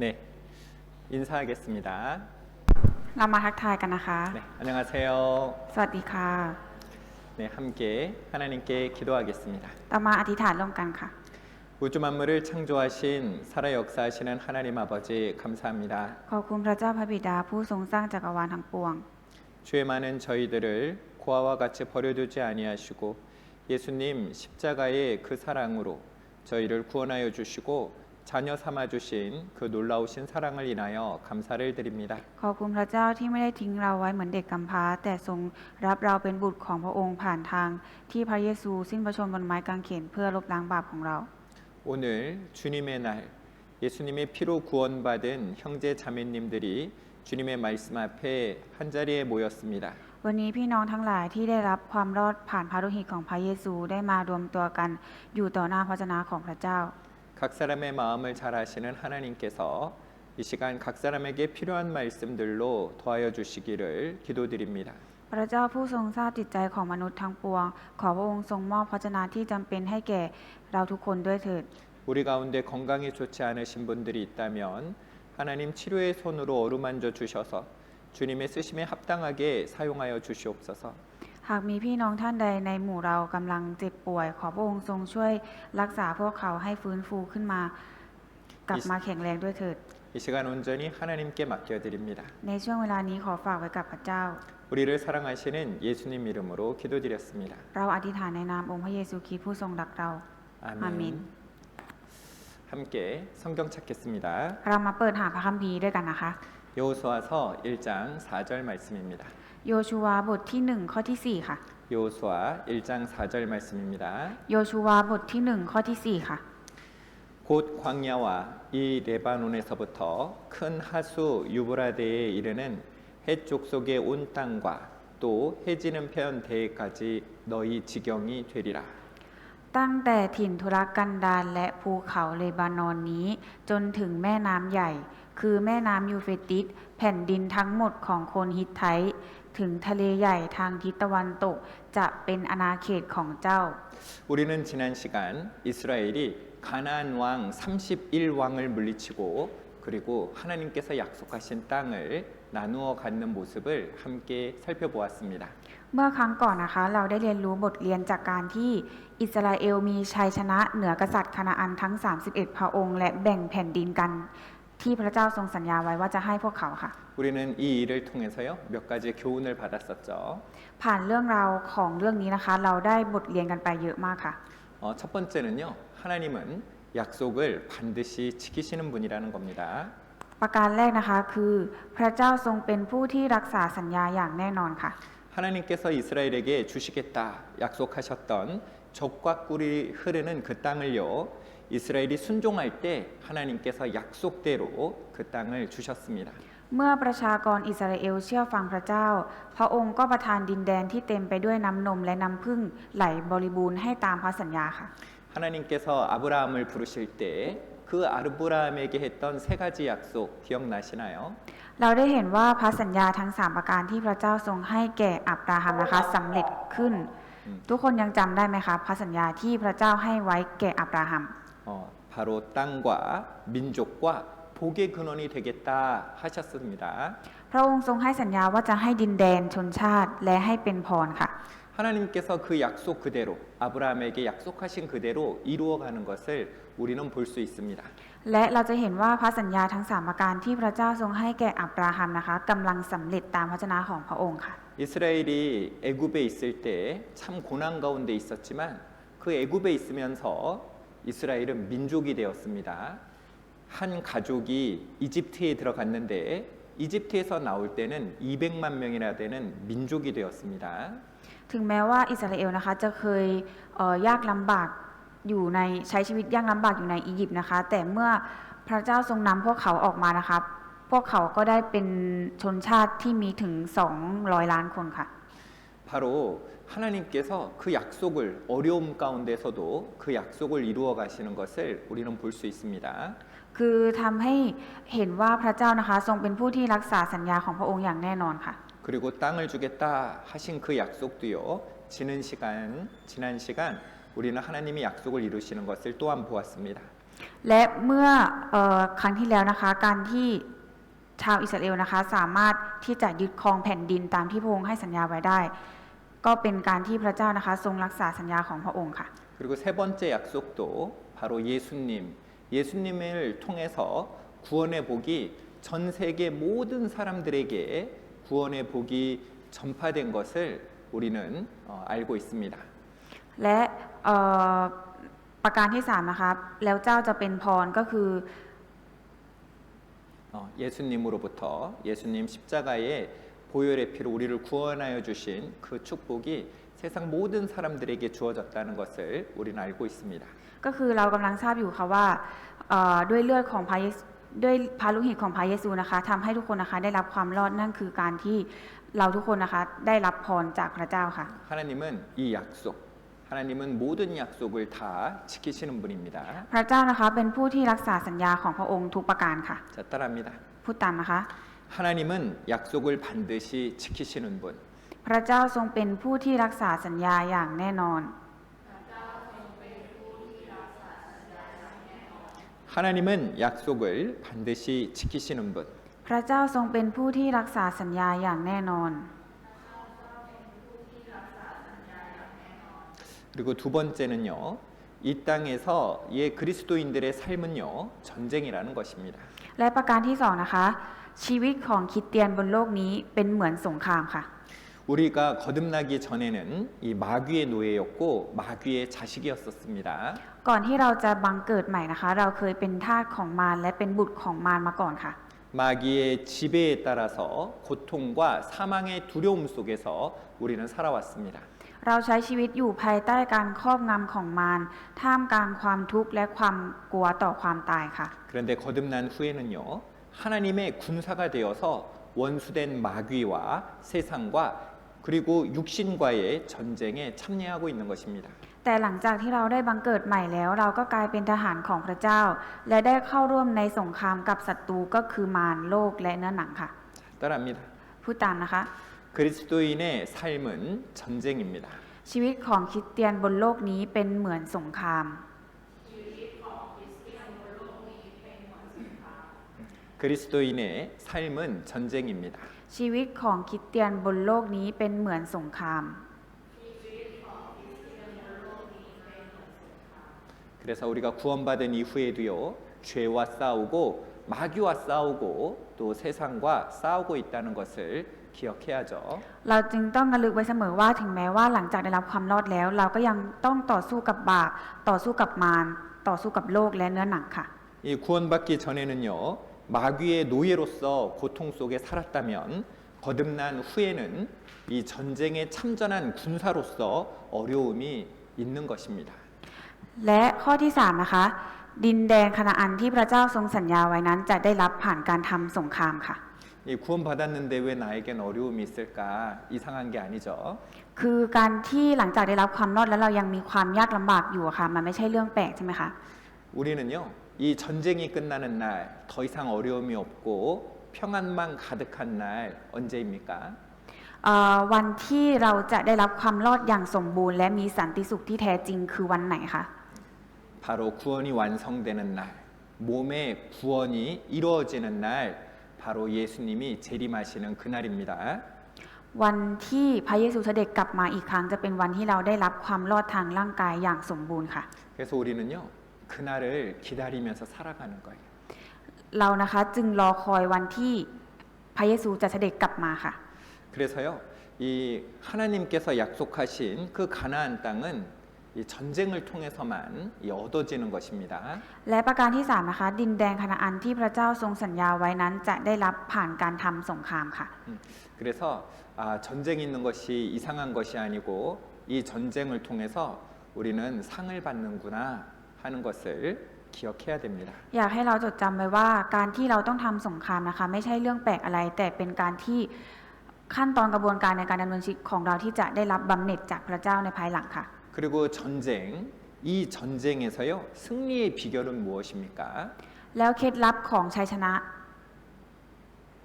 네, 인사하겠습니다. เรามาทักทายกันนะคะ 네, 안녕하세요. สวัสดีค่ะ 네, 함께 하나님께 기도하겠습니다. เรามาอธิษฐานร่วมกันค่ะ 우주 만물을 창조하신 살아 역사하시는 하나님 아버지 감사합니다. ขอบคุณพระเจ้าพระบิดาผู้ทรงสร้างจักรวาลทั้งปวง 주의 많은 저희들을 고아와 같이 버려두지 아니하시고 예수님 십자가의 그 사랑으로 저희를 구원하여 주시고 자녀 삼아 주신 그 놀라우신 사랑을 인하여 감사를 드립니다. ขอบคุณพระเจ้าที่ไม่ได้ทิ้งเราไว้เหมือนเด็กกำพร้าแต่ทรงรับเราเป็นบุตรของพระองค์ผ่านทางที่พระเยซูสิ้นพระชนม์บนไม้กางเขนเพื่อลบล้างบาปของเรา 오늘 주님의 날 예수님의 피로 구원받은 형제 자매님들이 주님의 말씀 앞에 한자리에 모였습니다. วันนี้พี่น้องทั้งหลายที่ได้รับความรอดผ่านพระโลหิตของพระเยซูได้มารวมตัวกันอยู่ต่อหน้าพระวจนะของพระเจ้า 각 사람의 마음을 잘 아시는 하나님께서 이 시간 각 사람에게 필요한 말씀들로 도와여 주시기를 기도드립니다. พระเจ้าผู้ทรงทราบจิตใจของมนุษย์ทั้งปวงขอพระองค์ทรงมอบพระวจนะที่จำเป็นให้แก่เราทุกคนด้วยเถิด 우리 가운데 건강이 좋지 않으신 분들이 있다면 하나님 치료의 손으로 어루만져 주셔서 주님의 쓰심에 합당하게 사용하여 주시옵소서. หากมีพี่น้องท่านใดในหมู่เรากำลังเจ็บป่วยขอพระองค์ทรงช่วยรักษาพวกเขาให้ฟื้นฟูขึ้นมากลับมาแข็งแรงด้วยเถิด 이 시간 온전히 하나님께 맡겨드립니다. ในช่วงเวลานี้ขอฝากไว้กับพระเจ้า 우리를 사랑하시는 예수님 이름으로 기도드렸습니다. เราอธิษฐานในนามองค์พระเยซูคริสต์ผู้ทรงรักเราอาเมน 함께 성경 찾겠습니다. เรามาเปิดหาพระคัมภีร์ด้วยกันนะคะ 여호수아서 1장 4절 말씀입니다. โยชูวาบทที่1ข้อที่4ค่ะ 여호수아 1장 4절 말씀입니다. โยชูวาบทที่1ข้อที่4ค่ะ 곧 광야와 이 레바논에서부터 큰 하수 유브라데에 이르는 해쪽 속의 온 땅과 또 해지는 편 대까지 너희 지경이 되리라. ตั้งแต่ถิ่นทุรกันดารและภูเขาเลบานอนนี้จนถึงแม่น้ำใหญ่คือแม่น้ำยูเฟรติสแผ่นดินทั้งหมดของคนฮิตไทต์ถึงทะเลใหญ่ทางทิศตะวันตกจะเป็นอาณาเขตของเจ้า 우리는 지난 시간 이스라엘이 가나안 왕 31왕을 물리치고 그리고 하나님께서 약속하신 땅을 나누어 갖는 모습을 함께 살펴보았습니다. เมื่อครั้งก่อนนะคะเราได้เรียนรู้บทเรียนจากการที่อิสราเอลมีชัยชนะเหนือกษัตริย์คานาอันทั้ง31พระองค์และแบ่งแผ่นดินกันที่พระเจ้าทรงสัญญาไว้ว่าจะให้พวกเขาค่ะ 우리는 이 일을 통해서요 몇 가지 교훈을 받았었죠. ผ่านเรื่องราวของเรื่องนี้นะคะเราได้บทเรียนกันไปเยอะมากค่ะ 첫 번째는요 하나님은 약속을 반드시 지키시는 분이라는 겁니다. ประการแรกนะคะคือพระเจ้าทรงเป็นผู้ที่รักษาสัญญาอย่างแน่นอนค่ะ 하나님께서 이스라엘에게 주시겠다 약속하셨던 적과 꿀이 흐르는 그 땅을요 이스라엘이 순종할 때 하나님께서 약속대로 그 땅을 주셨습니다. เมื่อประชากรอิสราเอลเชื่อฟังพระเจ้าพระองค์ก็ประทานดินแดนที่เต็มไปด้วยน้ำนมและน้ำผึ้งไหลบริบูรณ์ให้ตามพระสัญญาค่ะ 하나님께서 아브라함을 부르실 때 그 아브라함에게 했던 세 가지 약속 기억나시나요? เราได้เห็นว่าพระสัญญาทั้ง3ประการที่พระเจ้าทรงให้แก่อับราฮัมนะคะสำเร็จขึ้น ทุกคนยังจำได้ไหมคะพระสัญญาที่พระเจ้าให้ไว้แก่อับราฮัม 바로 땅과 민족과 복의 근원이 되겠다 하셨습니다. พระองค์ทรงให้สัญญาว่าจะให้ดินแดนชนชาติและให้เป็นพรค่ะ 하나님께서 그 약속 그대로 아브라함에게 약속하신 그대로 이루어가는 것을 우리는 볼 수 있습니다. และเราจะเห็นว่าพระสัญญาทั้ง3ประการที่พระเจ้าทรงให้แก่อับราฮัมนะคะกำลังสำเร็จตามพระวจนะของพระองค์ค่ะ 이스라엘이 애굽에 있을 때 참 고난 가운데 있었지만 그 애굽에 있으면서 이스라엘은 민족이 되었습니다. 한 가족이 이집트에 들어갔는데 이집트에서 나올 때는 200만 명이나 되는 민족이 되었습니다. ถึงแม้ว่าอิสราเอลนะคะจะเคยยากลำบากอยู่ในใช้ชีวิตยากลำบากอยู่ในอียิปต์นะคะแต่เมื่อพระเจ้าทรงนำพวกเขาออกมานะคะพวกเขาก็ได้เป็นชนชาติที่มีถึง200ล้านคนค่ะ 바로 하나님께서 그 약속을 어려움 가운데서도 그 약속을 이루어 가시는 것을 우리는 볼 수 있습니다. คือทำให้เห็นว่าพระเจ้านะคะทรงเป็นผู้ที่รักษาสัญญาของพระองค์อย่างแน่นอนค่ะ 그리고 땅을 주겠다 하신 그 약속도요 지난 시간 우리는 하나님이 약속을 이루시는 것을 또한 보았습니다. และเมื่อครั้งที่แล้วนะคะการที่ชาวอิสราเอลนะคะสามารถที่จะยึดครองแผ่นดินตามที่พระองค์ให้สัญญาไว้ได้ก็เป็นการที่พระเจ้านะคะทรงรักษาสัญญาของพระองค์ค่ะ 그리고 세 번째 약속도 바로 예수님을 통해서 구원의 복이 전 세계 모든 사람들에게 구원의 복이 전파된 것을 우리는 알고 있습니다. และประการที่3นะคะแล้วเจ้าจะเป็นพรก็คือ 예수님으로부터 예수님 십자가의 보혈의 피로 우리를 구원하여 주신 그 축복이 세상 모든 사람들에게 주어졌다는 것을 우리는 알고 있습니다. ก็คือเรากำลังทราบอยู่ค่ะว่าด้วยเลือดของพระเยซูด้วยพระโลหิตของพระเยซูนะคะทำให้ทุกคนนะคะได้รับความรอดนั่นคือการที่เราทุกคนนะคะได้รับพรจากพระเจ้าค่ะ 하나님은 이 약속, 하나님은 모든 약속을 다 지키시는 분입니다. พระเจ้านะคะเป็นผู้ที่รักษาสัญญาของพระองค์ทุกประการค่ะ 자, 따라합니다. พูดตามนะคะ 하나님은 약속을 반드시 지키시는 분. พระเจ้าทรงเป็นผู้ที่รักษาสัญญาอย่างแน่นอน 하나님은 약속을 반드시 지키시는 분. พระเจ้าทรงเป็นผู้ที่รักษาสัญญาอย่างแน่นอน 그리고 두 번째는요. 이 땅에서 예 그리스도인들의 삶은요. 전쟁이라는 것입니다. และประการที่2นะคะชีวิตของคริสเตียนบนโลกนี้เป็นเหมือนสงครามค่ะ 우리가 거듭나기 전에는 이 마귀의 노예였고 마귀의 자식이었었습니다. ก่อนที่เราจะบังเกิดใหม่นะคะเราเคยเป็นทาสของมารและเป็นบุตรของมารมาก่อนค่ะ 마귀의 지배에 따라서 고통과 사망의 두려움 속에서 우리는 살아왔습니다. เราใช้ชีวิตอยู่ภายใต้การครอบงำของมารท่ามกลางความทุกข์และความกลัวต่อความตายค่ะ 그런데 거듭난 후에는요. 하나님의 군사가 되어서 원수된 마귀와 세상과 그리고 육신과의 전쟁에 참여하고 있는 것입니다. แต่หลังจากที่เราได้บังเกิดใหม่แล้วเราก็กลายเป็นทหารของพระเจ้า และได้เข้าร่วมในสงครามกับศัตรูก็คือมารโลกและเนื้อหนังค่ะ 따라합니다. พูดตามนะคะ 그리스도인의 삶은 전쟁입니다. ชีวิตของคริสเตียนบนโลกนี้เป็นเหมือนสงคราม 그리스도인의 삶은 전쟁입니다. ชีวิตของคริสเตียนบนโลกนี้เป็นเหมือนสงคราม 그래서 우리가 구원받은 이후에도요. 죄와 싸우고 마귀와 싸우고 또 세상과 싸우고 있다는 것을 기억해야죠. เราจึงต้องระลึกไว้เสมอว่าถึงแม้ว่าหลังจากได้รับความรอดแล้ว เราก็ยังต้องต่อสู้กับบาปต่อสู้กับมารต่อสู้กับโลกและเนื้อหนังค่ะ 이 구원받기 전에는요. 마귀의 노예로서 고통 속에 살았다면 거듭난 후에는 이 전쟁에 참전한 군사로서 어려움이 있는 것입니다. และข้อที่3นะคะดินแดนคานาอันที่พระเจ้าทรงสัญญาไว้นั้นจะได้รับผ่านการทำสงครามค่ะ 이 구원받았는데 왜 나에겐 어려움이 있을까? 이상한 게 아니죠. คือการที่หลังจากได้รับความรอดแล้วเรายังมีความยากลำบากอยู่อะค่ะมันไม่ใช่เรื่องแปลกใช่ไหมคะ 우리는요. 이 전쟁이 끝나는 날 더 이상 어려움이 없고 평안만 가득한 날 언제입니까? วันที่เราจะได้รับความรอดอย่างสมบูรณ์และมีสันติสุขที่แท้จริงคือวันไหนคะ 바로 구원이 완성되는 날, 몸의 구원이 이루어지는 날, 바로 예수님이 재림하시는 그날입니다. วันที่พระเยซูเสด็จกลับมาอีกครั้งจะเป็นวันที่เราได้รับความรอดทางร่างกายอย่างสมบูรณ์ค่ะ 그래서 우리는요, 그날을 기다리면서 살아가는 거예요. เรานะคะจึงรอคอยวันที่พระเยซูจะเสด็จกลับมาค่ะ 그래서요, 이 하나님께서 약속하신 그 가나안 땅은 이 전쟁을 통해서만 얻어지는 것입니다. และประการที่3นะคะดินแดนคานาอันที่พระเจ้าทรงสัญญาไว้นั้นจะได้รับผ่านการทำสงครามค่ะ 그래서 전쟁 있는 것이 이상한 것이 아니고 이 전쟁을 통해서 우리는 상을 받는구나 하는 것을 기억해야 됩니다. อยากให้เราจดจำไว้ว่าการที่เราต้องทำสงครามนะคะไม่ใช่เรื่องแปลกอะไร แต่เป็นการที่ขั้นตอนกระบวนการในการดำเนินชีวิตของเราที่จะได้รับบำเหน็จจากพระเจ้าในภายหลังค่ะ 그리고 전쟁, 이 전쟁에서요 승리의 비결은 무엇입니까? แล้วเคล็ดลับของชัยชนะ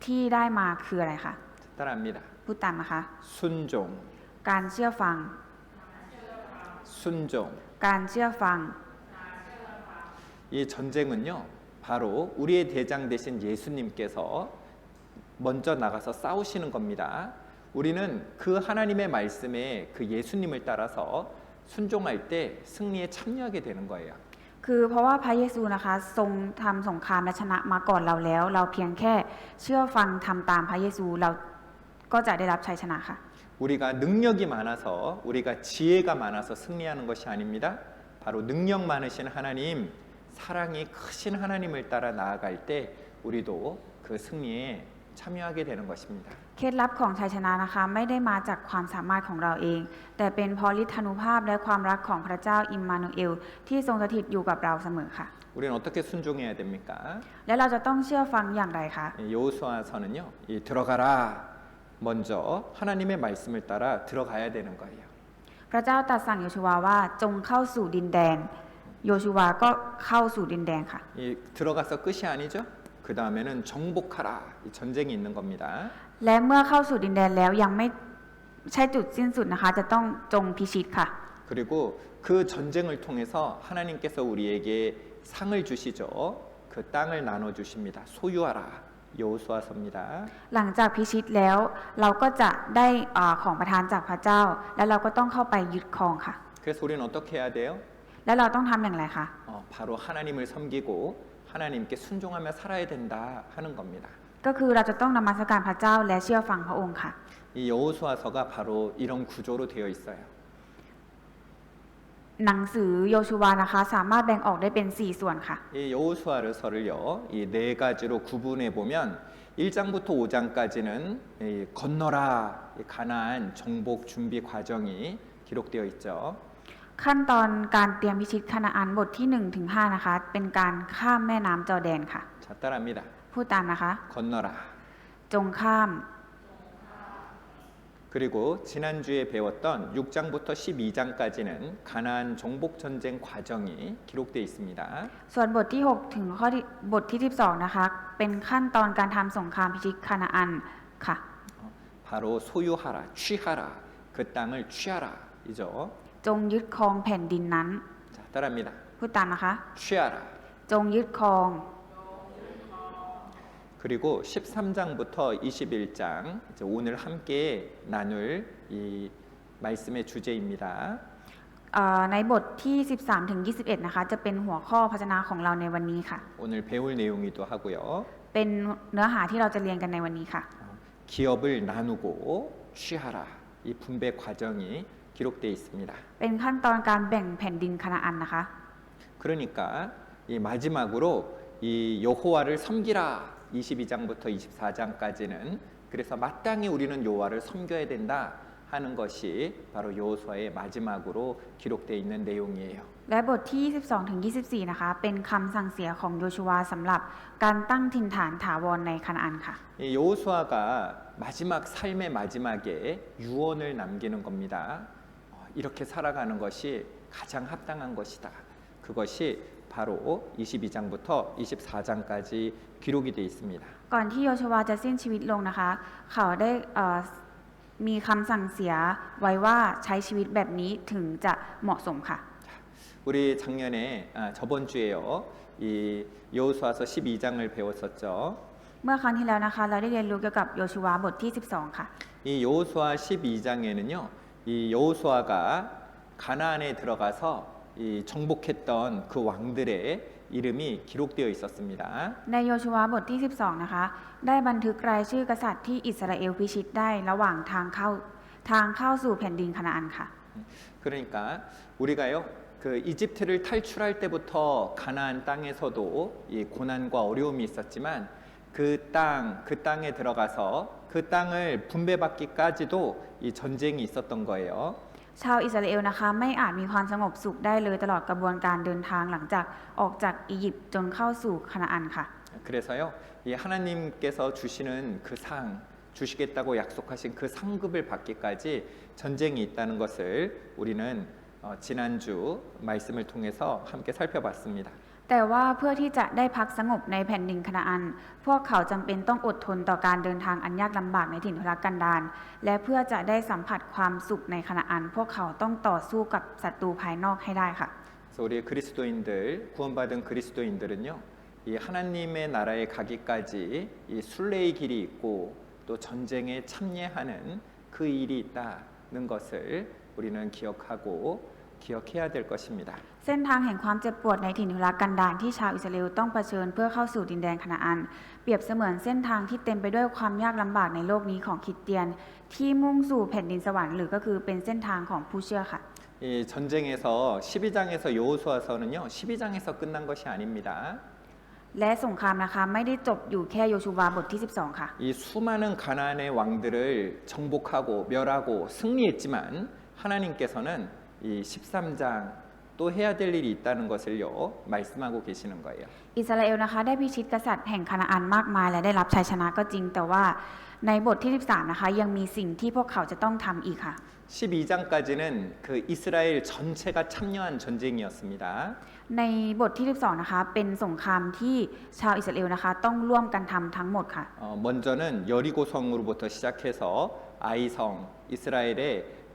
ที่ได้มาคืออะไรคะ 따라합니다. พูดตามนะคะ 순종, การเชื่อฟัง 순종. การเชื่อฟัง 이 전쟁은요, 바로 우리의 대장 되신 예수님께서 먼저 나가서 싸우시는 겁니다. 우리는 그 하나님의 말씀에 그 예수님을 따라서 순종할 때 승리에 참여하게 되는 거예요. คือเพราะว่าพระเยซูนะคะทรงทำสงครามและชนะมาก่อนเราแล้ว เราเพียงแค่เชื่อฟังทำตามพระเยซูเราก็จะได้รับชัยชนะค่ะ 우리가 능력이 많아서 우리가 지혜가 많아서 승리하는 것이 아닙니다. 바로 능력 많으신 하나님, 사랑이 크신 하나님을 따라 나아갈 때 우리도 그 승리에 참여하게 되는 것입니다. เคล็ดลับของชัยชนะนะคะไม่ได้มาจากความสามารถของเราเอง แต่เป็นเพราะฤทธานุภาพและความรักของพระเจ้าอิมมานูเอลที่ทรงสถิตอยู่กับเราเสมอค่ะ 우리는 어떻게 순종해야 됩니까? และเราจะต้องเชื่อฟังอย่างไรคะ 여호수아서는요, 이 들어가라. 먼저 하나님의 말씀을 따라 들어가야 되는 거예요. พระเจ้าตรัสสั่งโยชูวาว่าจงเข้าสู่ดินแดนโยชูวาก็เข้าสู่ดินแดนค่ะ 이 들어가서 끝이 아니죠? 그 다음에는 정복하라. 이 전쟁이 있는 겁니다. และเมื่อเข้าสู่ดินแดนแล้วยังไม่ใช่จุดสิ้นสุดนะคะจะต้องจงพิชิตค่ะ 그리고 그 전쟁을 통해서 하나님께서 우리에게 상을 주시죠. 그 땅을 나눠 주십니다. 소유하라. 여호수아서입니다. หลังจากพิชิตแล้วเราก็จะได้ของประทานจากพระเจ้า และเราก็ต้องเข้าไปยึดครองค่ะ 그래서 우리는 어떻게 해야 돼요? และเราต้องทำอย่างไรคะ 바로 하나님을 섬기고 하나님께 순종하며 살아야 된다 하는 겁니다. ก็คือเราจะต้องนมัสการพระเจ้าและเชื่อฟังพระองค์ค่ะ 이 여호수아서가 바로 이런 구조로 되어 있어요. หนังสือโยชูวานะคะสามารถแบ่งออกได้เป็น4ส่วนค่ะ 이 여호수아서를요, 이 네 가지로 구분해 보면 1장부터 5장까지는 이 건너라, 이 가나안 정복 준비 과정이 기록되어 있죠. ขั้นตอนการเตรียมพิชิตคานาอันบทที่1ถึง5นะคะเป็นการข้ามแม่น้ำจอร์แดนค่ะ 자, 따라합니다. พูดตามนะคะ 건너라. จงข้าม 그리고 지난주에 배웠던 6장부터 12장까지는 가나안 정복 전쟁 과정이 기록되어 있습니다. ส่วนบทที่6ถึงบทที่12นะคะเป็นขั้นตอนการทำสงครามพิชิตคานาอันค่ะ 바로 소유하라, 취하라, 그 땅을 취하라 이죠. จงยึดครองแผ่นดินนั้น 자, 따라합니다. พูดตามนะคะ 취하라. จงยึดครอง 그리고 13장부터 21장 이제 오늘 함께 나눌 이 말씀의 주제입니다. ในบทที่13ถึง21นะคะจะเป็นหัวข้อพระวจนะของเราในวันนี้ค่ะ 오늘 배울 내용이기도 하고요. เป็นเนื้อหาที่เราจะเรียนกันในวันนี้ค่ะ 기업을 나누고 취하라 이 분배 과정이 기록되어 있습니다. เป็นขั้นตอนการแบ่งแผ่นดินคานาอันนะคะ 그러니까 이 마지막으로 이 여호와를 섬기라 22장부터 24장까지는 그래서 마땅히 우리는 여호와를 섬겨야 된다 하는 것이 바로 여호수아의 마지막으로 기록되어 있는 내용이에요. และบทที่22ถึง24นะคะเป็นคำสั่งเสียของโยชูวาสำหรับการตั้งถิ่นฐานถาวรในคานาอันค่ะ 이 여호수아가 마지막 삶의 마지막에 유언을 남기는 겁니다. 이렇게 살아가는 것이 가장 합당한 것이다. 그것이 바로 22장부터 24장까지 기록이 되어 있습니다. ก่อนที่โยชูวาจะสิ้นชีวิตลงนะคะเขาได้มีคำสั่งเสียไว้ว่าใช้ชีวิตแบบนี้ถึงจะเหมาะสมค่ะ 우리 작년에 저번 주에요. 이 여호수아서 12장을 배웠었죠. เมื่อครั้งที่แล้วนะคะเราได้เรียนรู้เกี่ยวกับโยชูวาบทที่12ค่ะ 이 여호수아 12장에는요. 이 여호수아가 가나안에 들어가서 이 정복했던 그 왕들의 이름이 기록되어 있었습니다. ในโยชูวาบทที่12นะคะได้บันทึกรายชื่อกษัตริย์ที่อิสราเอลพิชิตได้ระหว่างทางเข้าสู่แผ่นดินคานาอันค่ะ 그러니까 우리가요. 그 이집트를 탈출할 때부터 가나안 땅에서도 이 고난과 어려움이 있었지만 그 땅에 들어가서 그 땅을 분배받기까지도 이 전쟁이 있었던 거예요. ชาวอิสราเอลนะคะไม่อาจมีความสงบสุขได้เลยตลอดกระบวนการเดินทางหลังจากออกจากอียิปต์จนเข้าสู่คานาอันค่ะ 그래서요, 이 하나님께서 주시는 그 상, 주시겠다고 약속하신 그 상급을 받기까지 전쟁이 있다는 것을 우리는 지난주 말씀을 통해서 함께 살펴봤습니다. แต่ว่าเพื่อที่จะได้พักสงบในแผ่นดินคานาอันพวกเขาจำเป็นต้องอดทนต่อการเดินทางอันยากลำบากในถิ่นทุรกันดารและเพื่อจะได้สัมผัสความสุขในคานาอันพวกเขาต้องต่อสู้กับศัตรูภายนอกให้ได้ค่ะ 그래서 그래서 우리 그리스도인들, 구원받은 그리스도인들은요, 이 하나님의 나라에 가기까지 이 순례의 길이 있고 또 전쟁에 참여하는 그 일이 있다는 것을 우리는 기억해야 될 것입니다. เส้นทางแห่งความเจ็บปวดในถิ่นทุรกันดารที่ชาวอิสราเอลต้องเผชิญเพื่อเข้าสู่ดินแดนคานาอันเปรียบเสมือนเส้นทางที่เต็มไปด้วยความยากลำบากในโลกนี้ของคริสเตียนที่มุ่งสู่แผ่นดินสวรรค์หรือก็คือเป็นเส้นทางของผู้เชื่อค่ะ 이 전쟁에서 12장에서 여호수아서는요, 12장에서 끝난 것이 아닙니다. และสงครามนะคะไม่ได้จบอยู่แค่โยชูวาบทที่ 12 ค่ะ 이 수많은 가나안의 왕들을 정복하고 멸하고 승리했지만 하나님께서는 이 13장 또 해야 될 일이 있다는 것을요 말씀하고 계시는 거예요. อิสราเอลนะคะได้พิชิตกษัตริย์แห่งคานาอันมากมายและได้รับชัยชนะก็จริงแต่ว่าในบทที่ 13 นะคะยังมีสิ่งที่พวกเขาจะต้องทำอีกค่ะ 12장까지는 그 이스라엘 전체가 참여한 전쟁이었습니다. ในบทที่ 12 นะคะเป็นสงครามที่ชาวอิสราเอลนะคะต้องร่วมกันทำทั้งหมดค่ะ 먼저는 여리고성으로부터 시작해서 아이성, 이스라엘의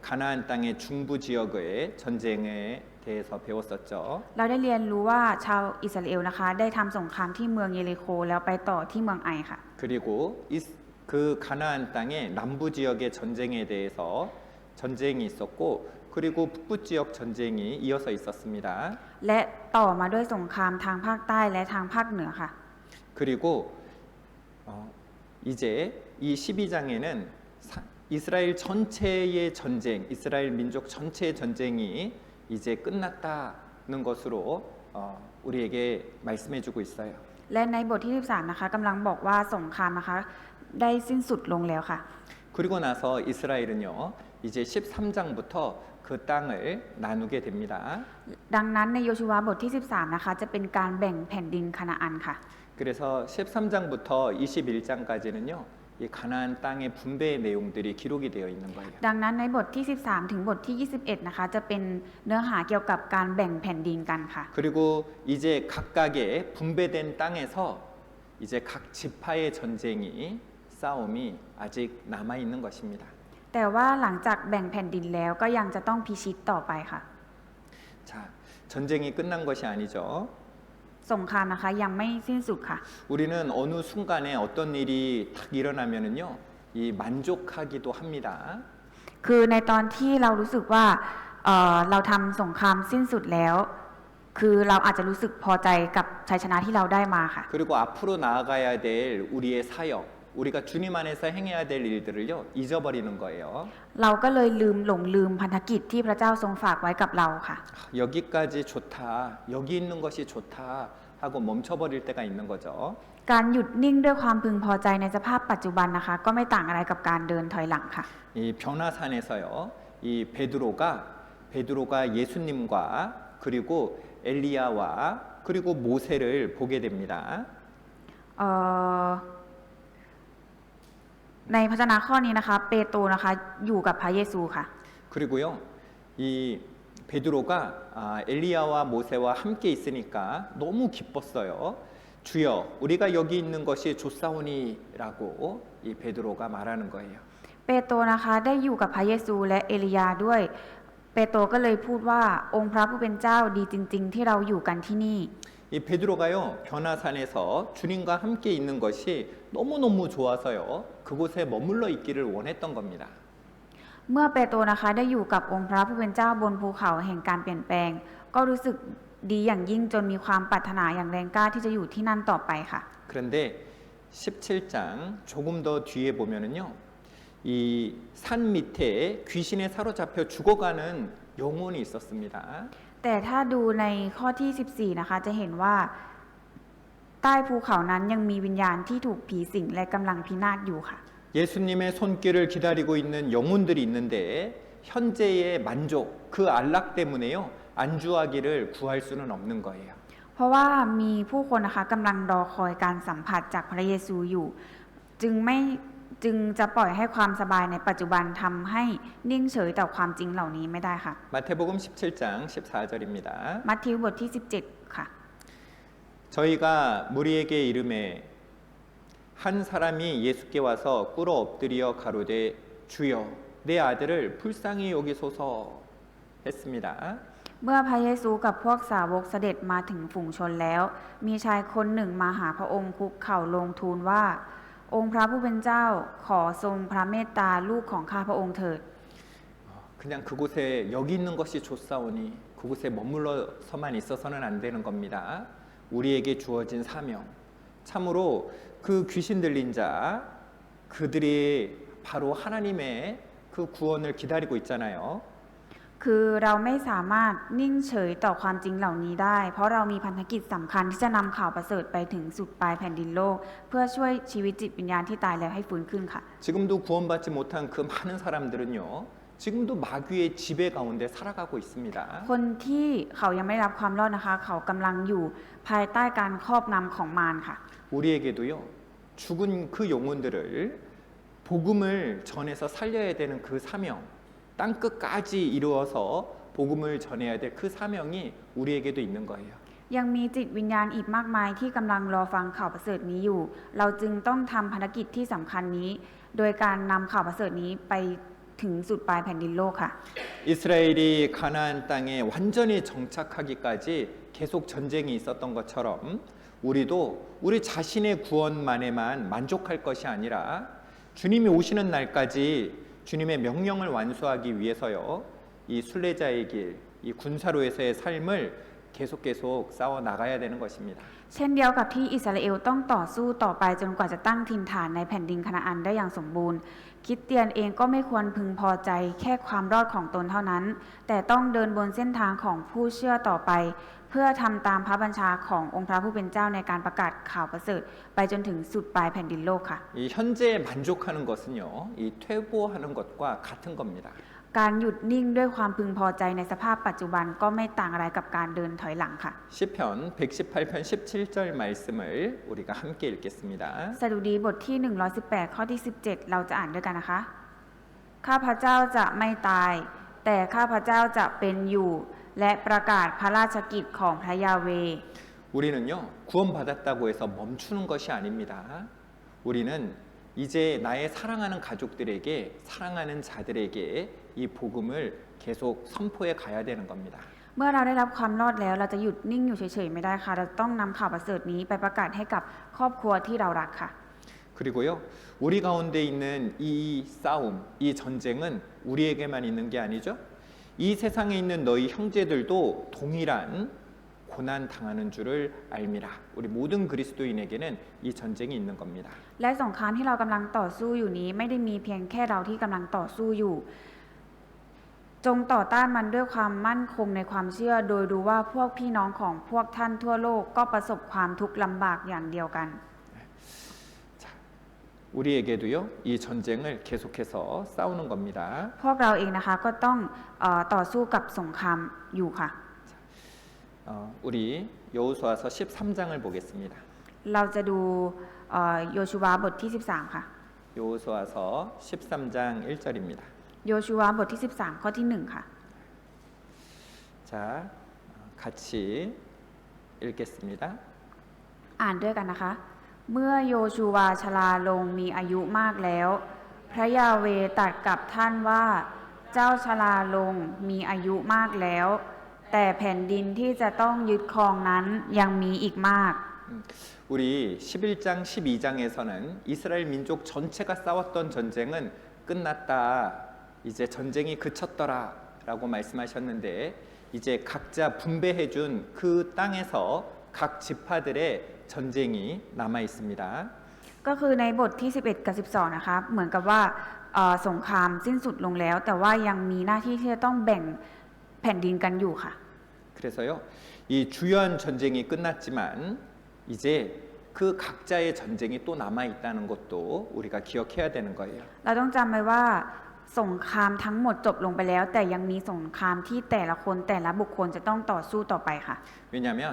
가나안 땅의 중부 지역의 전쟁에 대해서 배웠었죠. เราได้เรียนรู้ว่าชาวอิสราเอลนะคะได้ทำสงครามที่เมืองเยริโคแล้วไปต่อที่เมืองไอค่ะ 그리고 그 가나안 땅의 남부 지역의 전쟁에 대해서 전쟁이 있었고 그리고 북부 지역 전쟁이 이어서 있었습니다. และต่อมาด้วยสงครามทางภาคใต้และทางภาคเหนือค่ะ 그리고 이제 이 12장에는 이스라엘 전체의 전쟁, 이스라엘 민족 전체의 전쟁이 이제 끝났다는 것으로 우리에게 말씀해주고 있어요. และในบทที่ 13 นะคะกำลังบอกว่าสงครามนะคะได้สิ้นสุดลงแล้วค่ะ 그리고 나서 이스라엘은요 이제 13장부터 그 땅을 나누게 됩니다. ดังนั้นในโยชูวาบทที่ 13 นะคะจะเป็นการแบ่งแผ่นดินคานาอันค่ะ 그래서 13장부터 21장까지는요 이 가나안 땅의 분배의 내용들이 기록이 되어 있는 거예요. ดังนั้นในบทที่ 13 ถึงบทที่ 21 นะคะจะเป็นเนื้อหาเกี่ยวกับการแบ่งแผ่นดินกันค่ะ 그리고 이제 각각의 분배된 땅에서 이제 각 지파의 전쟁이 싸움이 아직 남아 있는 것입니다. แต่ว่าหลังจากแบ่งแผ่นดินแล้วก็ยังจะต้องพิชิตต่อไปค่ะ 자, 전쟁이 끝난 것이 아니죠. สงครามนะคะยังไม่สิ้นสุดค่ะ 우리는 어느 순간에 어떤 일이 탁 일어나면은요, 이 만족하기도 합니다. คือในตอนที่เรารู้สึกว่าเราทำสงครามสิ้นสุดแล้วคือเราอาจจะรู้สึกพอใจกับชัยชนะที่เราได้มาค่ะ 그리고 앞으로 나아가야 될 우리의 사역, 우리가 주님 안에서 행해야 될 일들을요, 잊어버리는 거예요. เราก็เลยหลงลืมพันธกิจที่พระเจ้าทรงฝากไว้กับเราค่ะ 여기까지 좋다, 여기 있는 것이 좋다 하고 멈춰버릴 때가 있는 거죠. การหยุดนิ่งด้วยความพึงพอใจในสภาพปัจจุบันนะคะก็ไม่ต่างอะไรกับการเดินถอยหลังค่ะ 이 변화산에서요, 이 베드로가 예수님과 그리고 엘리야와 그리고 모세를 보게 됩니다. ในพระชนะข้อนี้นะคะเปโตรนะคะอยู่กับพระเยซูค่ะ 그리고요, 이 베드로가 엘리야와 모세와 함께 있으니까 너무 기뻤어요. 주여, 우리가 여기 있는 것이 좋사오니라고 이 베드로가 말하는 거예요. เปโตรนะคะได้อยู่กับพระเยซูและเอลียาด้วยเปโตรก็เลยพูดว่าองค์พระผู้เป็นเจ้าดีจริงๆที่เราอยู่กันที่นี่ 이 베드로가요 변화산에서 주님과 함께 있는 것이 너무너무 좋아서요 그곳에 머물러 있기를 원했던 겁니다. เมื่อเปโตรนะคะได้อยู่กับองค์พระผู้เป็นเจ้าบนภูเขาแห่งการเปลี่ยนแปลงก็รู้สึกดีอย่างยิ่งจนมีความปรารถนาอย่างแรงกล้าที่จะอยู่ที่นั่นต่อไปค่ะ 그런데 17장 조금 더 뒤에 보면은요 이 산 밑에 귀신에 사로잡혀 죽어가는 영혼이 있었습니다. แต่ถ้าดูในข้อที่ 14 นะคะจะเห็นว่าใต้ภูเขานั้นยังมีวิญญาณที่ถูกผีสิงและกำลังพินาศอยู่ค่ะ 예수님의 손길을 기다리고 있는 영혼들이 있는데 현재의 만족, 그 안락 때문에요 안주하기를 구할 수는 없는 거예요. เพราะว่ามีผู้คนนะคะกำลังรอคอยการสัมผัสจากพระเยซูอยู่จึงจะปล่อยให้ความสบายในปัจจุบันทำให้นิ่งเฉยต่อความจริงเหล่านี้ไม่ได้ค่ะ 마태복음 17장 14절입니다. มัทธิวบทที่ 17 ค่ะ 저희가 무리에게 이르매 한 사람이 예수께 와서 꿇어 엎드려 가로되 주여 내 아들을 불쌍히 여기소서 했습니다. เมื่อพระเยซูกับพวกสาวกเสด็จมาถึงฝูงชนแล้ว มีชายคนหนึ่งมาหาพระองค์คุกเข่าลงทูลว่า องค์พระผู้เป็นเจ้าขอทรงพระเมตตาลูกของข้าพระองค์เถิด 그냥 그곳에 여기 있는 것이 좋사오니 그곳에 머물러서만 있어서는 안 되는 겁니다. 우리에게 주어진 사명. 참으로 그 귀신 들린 자 그들이 바로 하나님의 그 구원을 기다리고 있잖아요. คือเราไม่สามารถนิ่งเฉยต่อความจริงเหล่านี้ได้ เพราะเรามีพันธกิจสำคัญที่จะนำข่าวประเสริฐไปถึงสุดปลายแผ่นดินโลก เพื่อช่วยชีวิตจิตวิญญาณที่ตายแล้วให้ฟื้นขึ้นค่ะ 지금도 구원받지 못한 그 많은 사람들은요. 지금도 마귀의 지배 가운데 살아가고 있습니다. คนที่เขายังไม่รับความรอดนะคะ เขากำลังอยู่ภายใต้การครอบงำของมารค่ะ 우리에게도요. 죽은 그 영혼들을 복음을 전해서 살려야 되는 그 사명, 땅 끝까지 이루어서 복음을 전해야 될 그 사명이 우리에게도 있는 거예요. ยังมีจิตวิญญาณอีกมากมายที่กำลังรอฟังข่าวประเสริฐนี้อยู่ เราจึงต้องทำภารกิจที่สำคัญนี้ โดยการนำข่าวประเสริฐนี้ไปถึงสุดปลายแผ่นดินโลกค่ะ 이스라엘이 가나안 땅에 완전히 정착하기까지 계속 전쟁이 있었던 것처럼 우리도 우리 자신의 구원만에만 만족할 것이 아니라 주님이 오시는 날까지 주님의 명령을 완수하기 위해서요. 이 순례자의 길, 이 군사로에서의 삶을 계속 싸워 나가야 되는 것입니다. เช่นเดียวกับที่อิสราเอลต้องต่อสู้ต่อไปจนกว่าจะตั้งถิ่นฐานในแผ่นดินคานาอันได้อย่างสมบูรณ์คริสเตียนเองก็ไม่ควรพึงพอใจแค่ความรอดของตนเท่านั้น แต่ต้องเดินบนเส้นทางของผู้เชื่อต่อไป เพื่อทำตามพระบัญชาขององค์พระผู้เป็นเจ้าในการประกาศข่าวประเสริฐไปจนถึงสุดปลายแผ่นดินโลกค่ะ 이 현재에 만족하는 것은요, 이 퇴보하는 것과 같은 겁니다. การหยุดนิ่งด้วยความพึงพอใจในสภาพปัจจุบันก็ไม่ต่างอะไรกับการเดินถอยหลังค่ะ 시편 118편 17절 말씀을 우리가 함께 읽겠습니다. สดุดีบทที่ 118 ข้อที่ 17 เราจะอ่านด้วยกันนะคะ ข้าพเจ้าจะไม่ตาย แต่ข้าพเจ้าจะเป็นอยู่ และประกาศพระราชกิจของพระยาเวห์ 우리는요, 구원받았다고 해서 멈추는 것이 아닙니다. 우리는 이제 나의 사랑하는 가족들에게, 사랑하는 자들에게 이 복음을 계속 선포해 가야 되는 겁니다. เมื่อเราได้รับความรอดแล้วเราจะหยุดนิ่งอยู่เฉยๆไม่ได้ค่ะ เราต้องนำข่าวประเสริฐนี้ไปประกาศให้กับครอบครัวที่เรารักค่ะ 그리고요, 우리 가운데 있는 이 싸움, 이 전쟁은 우리에게만 있는 게 아니죠. 이 세상에 있는 너희 형제들도 동일한 고난 당하는 줄을 알미라. 우리 모든 그리스도인에게는 이 전쟁이 있는 겁니다. และสงครามที่เรากำลังต่อสู้อยู่นี้ไม่ได้มีเพียงแค่เราที่กำลังต่อสู้อยู่ จงต่อต้านมันด้วยความมั่นคงในความเชื่อ โดยรู้ว่าพวกพี่น้องของพวกท่านทั่วโลกก็ประสบความทุกข์ลำบากอย่างเดียวกัน 우리에게도요, 이 전쟁을 계속해서 싸우는 겁니다. พวกเราเองนะคะก็ต้องต่อสู้กับสงครามอยู่ค่ะ 우리 여호수아서 13장을 보겠습니다. เราจะดูโยชูวาบทที่ 13 ค่ะ 여호수아서 13장 1절입니다. โยชูวาบทที่ 13 ข้อที่ 1 ค่ะ 자, 같이 읽겠습니다. อ่านด้วยกันนะคะ เมื่อโยชูวาชราลงมีอายุมากแล้ว พระยาเวห์ตรัสกับท่านว่าเจ้าชราลงมีอายุมากแล้ว แต่แผ่นดินที่จะต้องยึดครองนั้นยังมีอีกมาก 우리 11장 12장에서는 이스라엘 민족 전체가 싸웠던 전쟁은 끝났다. 이제 전쟁이 그쳤더라 라고 말씀하셨는데 이제 각자 분배해준 그 땅에서 각 지파들의 전쟁이 남아 있습니다. ก็คือในบทที่ 11 กับ 12 นะคะเหมือนกับว่าสงครามสิ้นสุดลงแล้ว แต่ว่ายังมีหน้าที่ที่จะต้องแบ่งแผ่นดินกันอยู่ค่ะ 그래서요, 이 주요한 전쟁이 끝났지만 이제 그 각자의 전쟁이 또 남아 있다는 것도 우리가 기억해야 되는 거예요. เราต้องจำไว้ว่าสงครามทั้งหมดจบลงไปแล้ว แต่ยังมีสงครามที่แต่ละคนแต่ละบุคคลจะต้องต่อสู้ต่อไปค่ะ 왜냐하면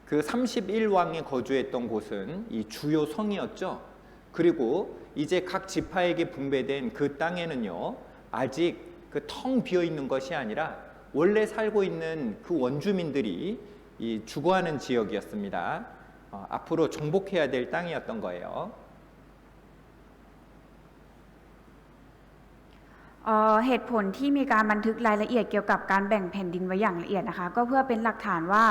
그 31왕이 거주했던 곳은 이 주요 성이었죠. 그리고 이제 각 지파에게 분배된 그 땅에는요, 아직 그 텅 비어 있는 것이 아니라 원래 살고 있는 그 원주민들이 이 주거하는 지역이었습니다. 앞으로 정복해야 될 땅이었던 거예요. เหตุผลที่มีการบันทึกรายละเอียดเกี่ยวกับการแบ่งแผ่นดินไว้อย่างละเอียดนะคะก็เพื่อเป็นหลักฐานว่า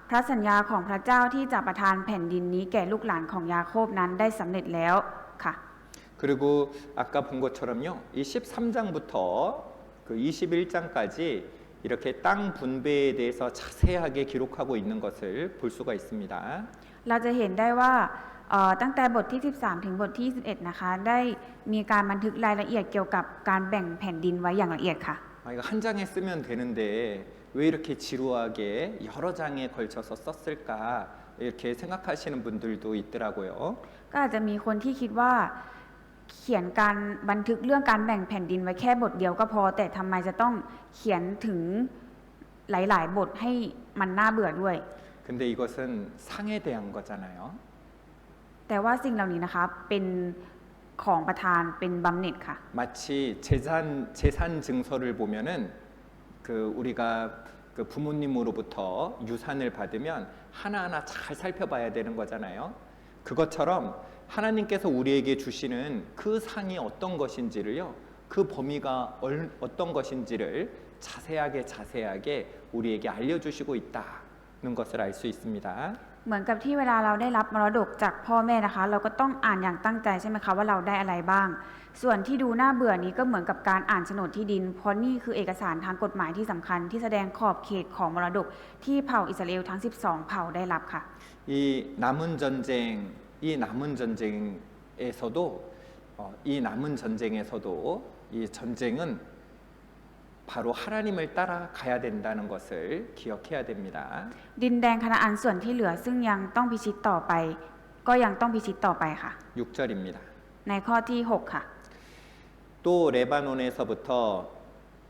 พระสัญญาของพระเจ้าที่จะประทานแผ่นดินนี้แก่ลูกหลานของยาโคบนั้นได้สำเร็จแล้วค่ะ 그리고 아까 본 것처럼요. 이 13장부터 그 21장까지 이렇게 땅 분배에 대해서 자세하게 기록하고 있는 것을 볼 수가 있습니다. เราจะเห็นได้ว่าตั้งแต่บทที่ 13 ถึงบทที่ 11 นะคะได้มีการบันทึกรายละเอียดเกี่ยวกับการแบ่งแผ่นดินไว้อย่างละเอียดค่ะ 이거 한 장에 쓰면 되는데 왜 이렇게 지루하게 여러 장에 걸쳐서 썼을까 이렇게 생각하시는 분들도 있더라고요. ก็อาจจะมีคนที่คิดว่าเขียนการบันทึกเรื่องการแบ่งแผ่นดินไว้แค่บทเดียวก็พอแต่ทำไมจะต้องเขียนถึงหลายๆ บทให้มันน่าเบื่อด้วย 근데 이것은 상에 대한 거잖아요. แต่ว่าสิ่งเหล่านี้นะคะเป็นของประธานเป็นบำเหน็จค่ะ 마치 재산 증서를 보면은 그 우리가 그 부모님으로부터 유산을 받으면 하나하나 잘 살펴봐야 되는 거잖아요. 그것처럼 하나님께서 우리에게 주시는 그 상이 어떤 것인지를요, 그 범위가 어떤 것인지를 자세하게 우리에게 알려주시고 있다는 것을 알 수 있습니다. เหมือนกับที่เวลาเราได้รับมรดกจากพ่อแม่นะคะเราก็ต้องอ่านอย่างตั้งใจใช่ไหมคะว่าเราได้อะไรบ้าง ส่วนที่ดูน่าเบื่อนี้ก็เหมือนกับการอ่านโฉนดที่ดินเพราะนี่คือเอกสารทางกฎหมายที่สำคัญที่แสดงขอบเขตของมรดกที่เผ่าอิสราเอลทั้ง 12 เผ่าได้รับค่ะ 이 남은 전쟁에서도 이 전쟁은 바로 하나님을 따라가야 된다는 것을 기억해야 됩니다. ดินแดนคานาอันส่วนที่เหลือซึ่งยังต้องพิชิตต่อไปก็ยังต้องพิชิตต่อไปค่ะ 6절입니다. ในข้อที่ 6 ค่ะ 또 레바논에서부터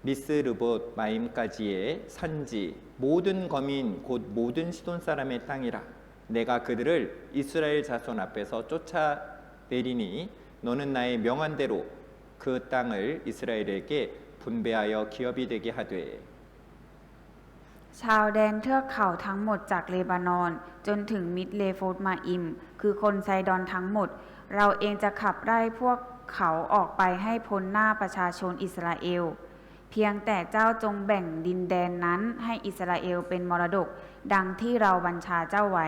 미스르봇 마임까지의 산지 모든 거민 곧 모든 시돈 사람의 땅이라 내가 그들을 이스라엘 자손 앞에서 쫓아내리니 너는 나의 명한대로 그 땅을 이스라엘에게 분배하여 기업이 되게 하되 ชาวแดนเทือกเขาทั้งหมดจากเลบานอนจนถึงมิดเลโฟตมาอิมคือคนไซดอนทั้งหมดเราเองจะขับไล่พวกเขาออกไปให้พ้นหน้าประชาชนอิสราเอลเพียงแต่เจ้าจงแบ่งดินแดนนั้นให้อิสราเอลเป็นมรดกดังที่เราบัญชาเจ้าไว้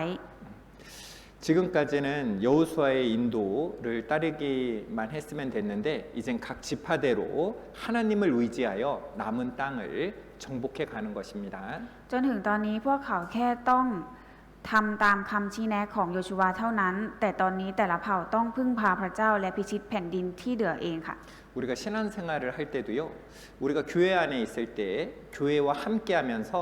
지금까지는 여호수아의 인도를 따르기만 했으면 됐는데 이젠 각 지파대로 하나님을 의지하여 남은 땅을 정복해 가는 것입니다. จนถึงตอนนี้พวกเขาแค่ต้องทำตามคำชี้แนะของโยชูวาเท่านั้นแต่ตอนนี้แต่ละเผ่าต้องพึ่งพาพระเจ้าและพิชิตแผ่นดินที่เหลือเองค่ะ 우리가 신앙생활을 할 때도요. 우리가 교회 안에 있을 때 교회와 함께하면서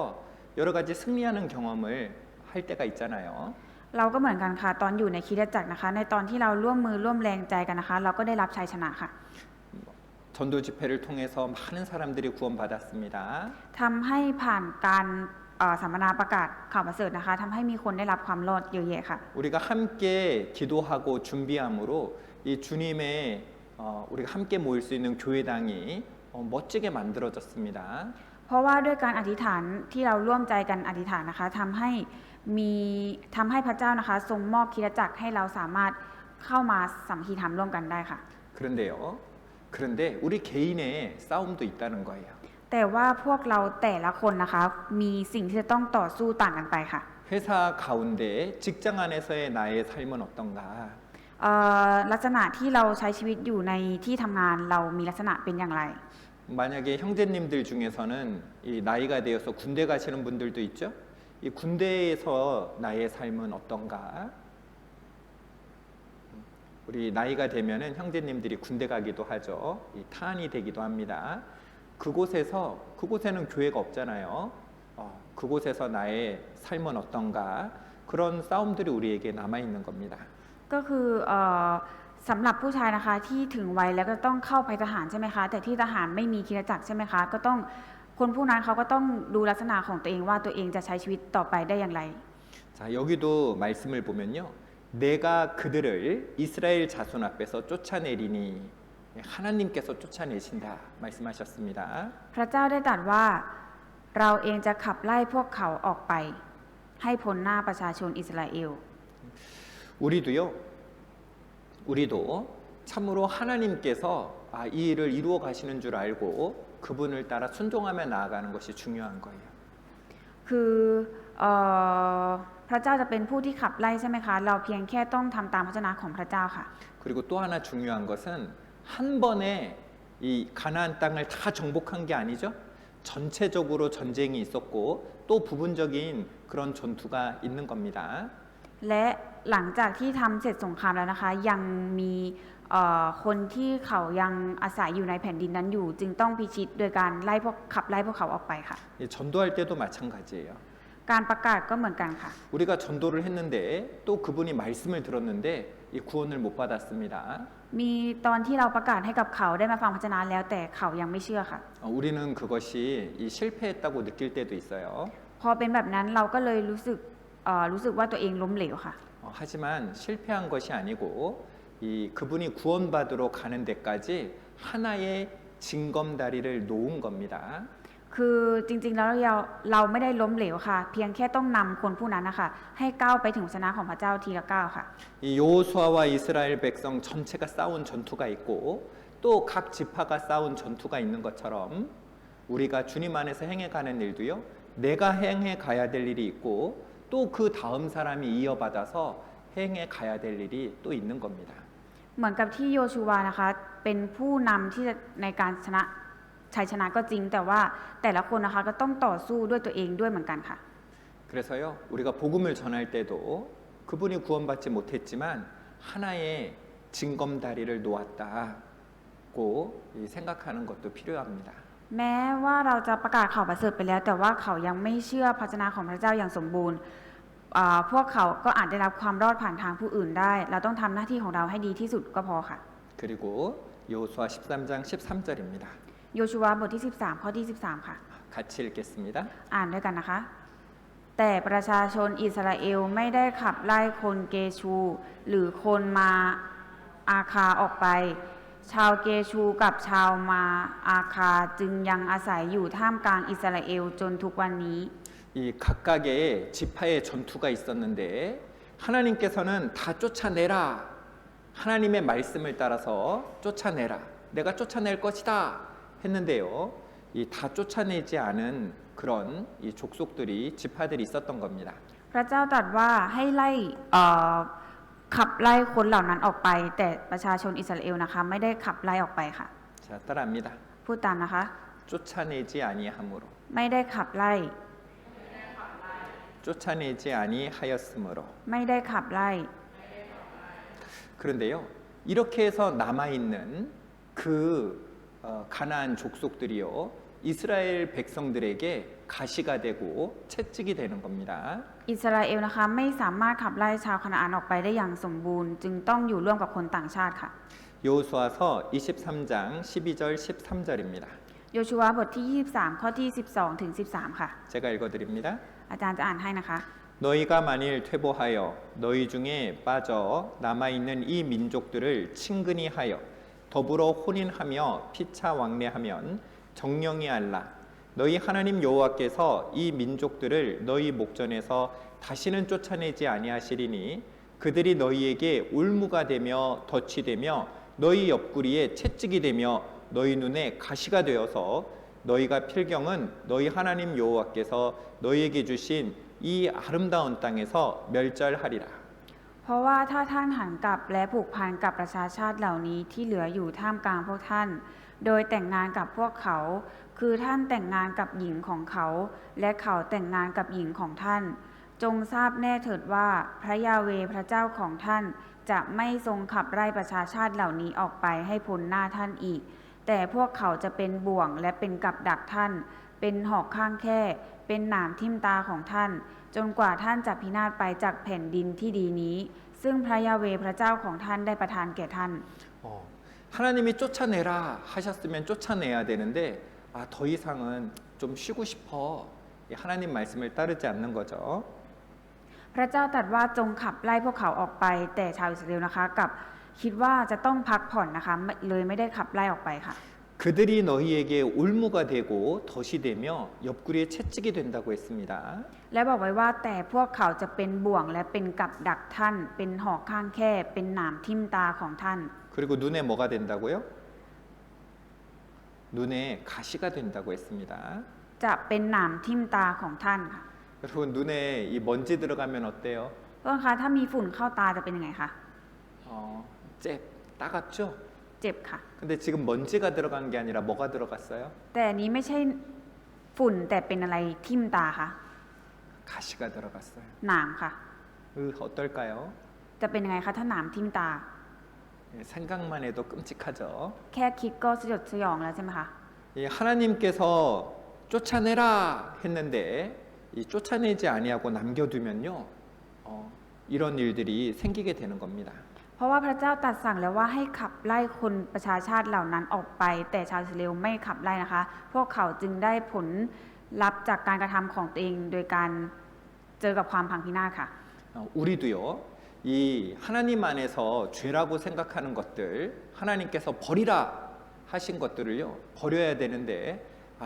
여러 가지 승리하는 경험을 할 때가 있잖아요. เราก็เหมือนกันค่ะตอนอยู่ในคริสตจักรนะคะในตอนที่เราร่วมมือร่วมแรงใจกันนะคะเราก็ได้รับชัยชนะค่ะ 전도 집회를 통해서 많은 사람들이 구원받았습니다. ทำให้ผ่านการสัมมนาประกาศข่าวประเสริฐนะคะทำให้มีคนได้รับความรอดเยอะแยะค่ะ 우리가 함께 기도하고 준비함으로 이 주님의 우리가 함께 모일 수 있는 교회당이 멋지게 만들어졌습니다. เพราะว่าด้วยการอธิษฐานที่เราร่วมใจกันอธิษฐานนะคะทำให้พระเจ้านะคะทรงมอบคริสตจักรให้เราสามารถเข้ามาสามัคคีธรรมร่วมกันได้ค่ะ 그런데 우리 개인의 싸움도 있다는 거예요. แต่ว่าพวกเราแต่ละคนนะคะมีสิ่งที่จะต้องต่อสู้ต่างกันไปค่ะ 회사 가운데 직장 안에서의 나의 삶은 어떤가? ลักษณะที่เราใช้ชีวิตอยู่ในที่ทำงานเรามีลักษณะเป็นอย่างไร 만약에 형제님들 중에서는 이 나이가 되어서 군대 가시는 분들도 있죠. 이 군대에서 나의 삶은 어떤가? 우리 나이가 되면은 형제님들이 군대 가기도 하죠. 이 탄이 되기도 합니다. 그곳에는 교회가 없잖아요. 그곳에서 나의 삶은 어떤가? 그런 싸움들이 우리에게 남아 있는 겁니다. ก็คือสำหรับผู้ชายนะคะที่ถึงวัยแล้วก็ต้องเข้าไปทหารใช่ไหมคะแต่ที่ทหารไม่มีคริสตจักรใช่ไหมคะก็ต้องคนผู้นั้นเขาก็ต้องดูลักษณะของตัวเองว่าตัวเองจะใช้ชีวิตต่อไปได้อย่างไร 자, 여기도 말씀을 보면요. 내가 그들을 이스라엘 자손 앞에서 쫓아내리니 하나님께서 쫓아내신다 말씀하셨습니다. พระเจ้าได้ตรัสว่าเราเองจะขับไล่พวกเขาออกไปให้พ้นหน้าประชาชนอิสราเอล 우리도 참으로 하나님께서 이 일을 이루어 가시는 줄 알고 그분을 따라 순종하며 나아가는 것이 중요한 거예요. คือเอ่อพระเจ้าจะเป็นผู้ที่ขับไล่ใช่ไหมคะเราเพียงแค่ต้องทำตามพระวจนะของพระเจ้าค่ะ 그리고 또 하나 중요한 것은 한 번에 이 가나안 땅을 다 정복한 게 아니죠. 전체적으로 전쟁이 있었고 또 부분적인 그런 전투가 있는 겁니다. และหลังจากที่ทำเสร็จสงครามแล้วนะคะยังมีคนที่เขายังอาศัยอยู่ในแผ่นดินนั้นอยู่จึงต้องพิชิตโดยการขับไล่พวกเขาออกไปค่ะ 이 전도할 때도 마찬가지예요. การประกาศก็เหมือนกันค่ะ 우리가 전도를 했는데 또 그분이 말씀을 들었는데 이 구원을 못 받았습니다. มีตอนที่เราประกาศให้กับเขาได้มาฟังพระวจนะแล้วแต่เขายังไม่เชื่อค่ะ 우리는 그것이 이 실패했다고 느낄 때도 있어요. พอเป็นแบบนั้นเราก็เลยรู้สึกว่าตัวเองล้มเหลวค่ะ 하지만 실패한 것이 아니고 이 그분이 구원받으러 가는 데까지 하나의 징검다리를 놓은 겁니다. คือจริงๆแล้วเราไม่ได้ล้มเหลวค่ะ เพียงแค่ต้องนำคนผู้นั้นนะคะให้ก้าวไปถึงชนะของพระเจ้าทีละก้าวค่ะ 이 여호수아와 이스라엘 백성 전체가 싸운 전투가 있고 또 각 지파가 싸운 전투가 있는 것처럼 우리가 주님 안에서 행해가는 일도요. 내가 행해 가야 될 일이 있고 또 그 다음 사람이 이어받아서 행해 가야 될 일이 또 있는 겁니다. เหมือนกับที่โยชูวานะคะเป็นผู้นำที่ในการชัยชนะก็จริงแต่ว่าแต่ละคนนะคะก็ต้องต่อสู้ด้วยตัวเองด้วยเหมือนกันค่ะ 그래서요 우리가 복음을 전할 때도 그분이 구원받지 못했지만 하나의 징검다리를 놓았다고 생각하는 것도 필요합니다. แม้ว่าเราจะประกาศข่าวประเสริฐไปแล้วแต่ว่าเขายังไม่เชื่อพระวจนะของพระเจ้าอย่างสมบูรณ์พวกเขาก็อาจได้รับความรอดผ่านทางผู้อื่นได้เราต้องทำหน้าที่ของเราให้ดีที่สุดก็พอค่ะ 그리고 여호수아 13장 13절입니다. โยชูวาบทที่13ข้อที่13ค่ะ 같이 읽겠습니다. อ่านด้วยกันนะคะ แต่ประชาชนอิสราเอลไม่ได้ขับไล่คนเกชูหรือคนมาอาคาออกไปชาวเกชูกับชาวมาอาคาจึงยังอาศัยอยู่ท่ามกลางอิสราเอลจนทุกวันนี้ 이 각각의 지파의 전투가 있었는데 하나님께서는 다 쫓아내라. 하나님의 말씀을 따라서 쫓아내라. 내가 쫓아낼 것이다. 했는데요. 이 다 쫓아내지 않은 그런 이 족속들이 지파들이 있었던 겁니다. พระเจ้าตรัสว่าให้ไล่ขับไล่คนเหล่านั้นออกไปแต่ประชาชนอิสราเอลนะคะไม่ได้ขับไล่ออกไปค่ะ 자, 따라합니다. พูดตามนะคะ 쫓아내지 아니함으로. ไม่ได้ขับไล่ 쫓아내지 아니하였으므로. ไม่ได้ขับไล่ 그런데요. 이렇게 해서 남아 있는 그 가나안 족속들이요. 이스라엘 백성들에게 가시가 되고 채찍이 되는 겁니다. อิสราเอลนะคะไม่สามารถขับไล่ชาวคานาอันออกไปได้อย่างสมบูรณ์จึงต้องอยู่ร่วมกับคนต่างชาติค่ะ 여호수아서 23장 12절 13절입니다. โยชูวาบทที่23ข้อที่12ถึง13ค่ะ 제가 읽어드립니다. อาจารย์จะอ่านให้นะคะ 너희가 만일 퇴보하여 너희 중에 빠져 남아있는 이 민족들을 친근히 하여 더불어 혼인하며 피차 왕래하면 정령이 알라. 너희 하나님 여호와께서 이 민족들을 너희 목전에서 다시는 쫓아내지 아니하시리니 그들이 너희에게 올무가 되며 덫이 되며 너희 옆구리에 채찍이 되며 너희 눈에 가시가 되어서 너희가 필경은 너희 하나님 여호와께서 너희에게 주신 이 아름다운 땅에서 멸절하리라. เพราะว่าถ้าท่านหันกลับและผูกพันกับประชาชาติเหล่านี้ที่เหลืออยู่ท่ามกลางพวกท่านโดยแต่งงานกับพวกเขาคือท่านแต่งงานกับหญิงของเขาและเขาแต่งงานกับหญิงของท่านจงทราบแน่เถิดว่าพระยาเวห์พระเจ้าของท่านจะไม่ทรงขับไล่ประชาชาติเหล่านี้ออกไปให้พ้นหน้าท่านอีกแต่พวกเขาจะเป็นบ่วงและเป็นกับดักท่านเป็นหอกข้างแค่เป็นหนามทิ่มตาของท่านจนกว่าท่านจะพินาศไปจากแผ่นดินที่ดีนี้ซึ่งพระยาเวห์พระเจ้าของท่านได้ประทานแก่ท่าน 하나님이 쫓아내라 하셨으면 쫓아내야 되는데 더 이상은 좀 쉬고 싶어. 하나님 말씀을 따르지 않는 거죠. พระเจ้าตรัสว่าจงขับไล่พวกเขาออกไปแต่ชาวอิสราเอลนะคะกับคิดว่าจะต้องพักผ่อนนะคะเลยไม่ได้ขับไล่ออกไปค่ะ 그들이 너희에게 올무가 되고 덫이 되며 옆구리에 채찍이 된다고 했습니다. และบอกไว้ว่าแต่พวกเขาจะเป็นบ่วงและเป็นกับดักท่านเป็นหอกข้างแค่เป็นหนามทิ่มตาของท่าน 그리고 눈에 뭐가 된다고요? 눈에 가시가 된다고 했습니다. จะเป็นหนามทิ่มตาของท่านค่ะ 여러분 눈에 이 먼지 들어가면 어때요? ต้นคะถ้ามีฝุ่นเข้าตาจะเป็นยังไงคะ 잽, 따갑죠? เจ็บค่ะ 근데 지금 먼지가 들어간 게 아니라 뭐가 들어갔어요? แต่อันนี้ไม่ใช่ฝุ่นแต่เป็นอะไรทิ่มตาคะ 가시가 들어갔어요. หนามค่ะ 어떨까요? จะเป็นยังไงคะถ้าหนามทิ่มตา 생각만 해도 끔찍하죠. แค่คิดก็สยดสยองแล้วใช่ไหมคะ 하나님께서 쫓아내라 했는데 이 쫓아내지 아니하고 남겨두면요, 이런 일들이 생기게 되는 겁니다. เพราะว่าพระเจ้าตรัสสั่งแล้วว่าให้ขับไล่คนประชาชาติเหล่านั้นออกไป แต่ชาวอิสราเอลไม่ขับไล่นะคะ พวกเขาจึงได้ผลลัพธ์จากการกระทำของตัวเองโดยการเจอกับความพังพินาศค่ะ 우리도요, 이 하나님 안에서 죄라고 생각하는 것들, 하나님께서 버리라 하신 것들을요, 버려야 되는데,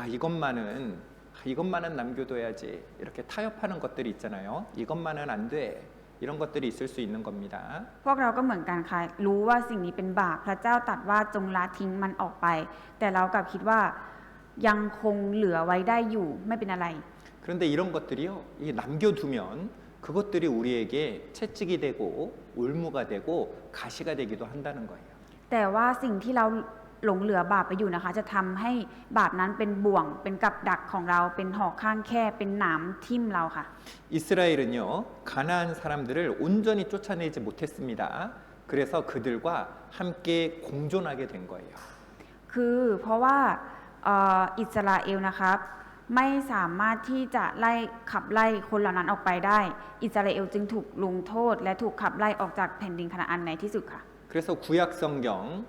이것만은 남겨둬야지, 이렇게 타협하는 것들이 있잖아요. 이것만은 안 돼. 이런 것들이 있을 수 있는 겁니다. พวกเราก็เหมือนกันค่ะรู้ว่าสิ่งนี้เป็นบาปพระเจ้าตรัสว่าจงละทิ้งมันออกไป แต่เรากลับคิดว่ายังคงเหลือไว้ได้อยู่ไม่เป็นอะไร 그런데 이런 것들이요, 이 남겨두면 그것들이 우리에게 채찍이 되고 올무가 되고 가시가 되기도 한다는 거예요. แต่ว่าสิ่งที่เราหลงเหลือบาปไปอยู่นะคะ จะทำให้บาปนั้นเป็นบ่วงเป็นกับดักของเราเป็นหอกข้างแค่เป็นหนามทิ่มเราค่ะ 이스라엘은요, 가나안 사람들을 온전히 쫓아내지 못했습니다. 그래서 그들과 함께 공존하게 된 거예요. คือเพราะว่าอิสราเอลนะครับไม่สามารถที่จะขับไล่คนเหล่านั้นออกไปได้ อิสราเอลจึงถูกลงโทษและถูกขับไล่ออกจากแผ่นดินคานาอันในที่สุดค่ะ 그래서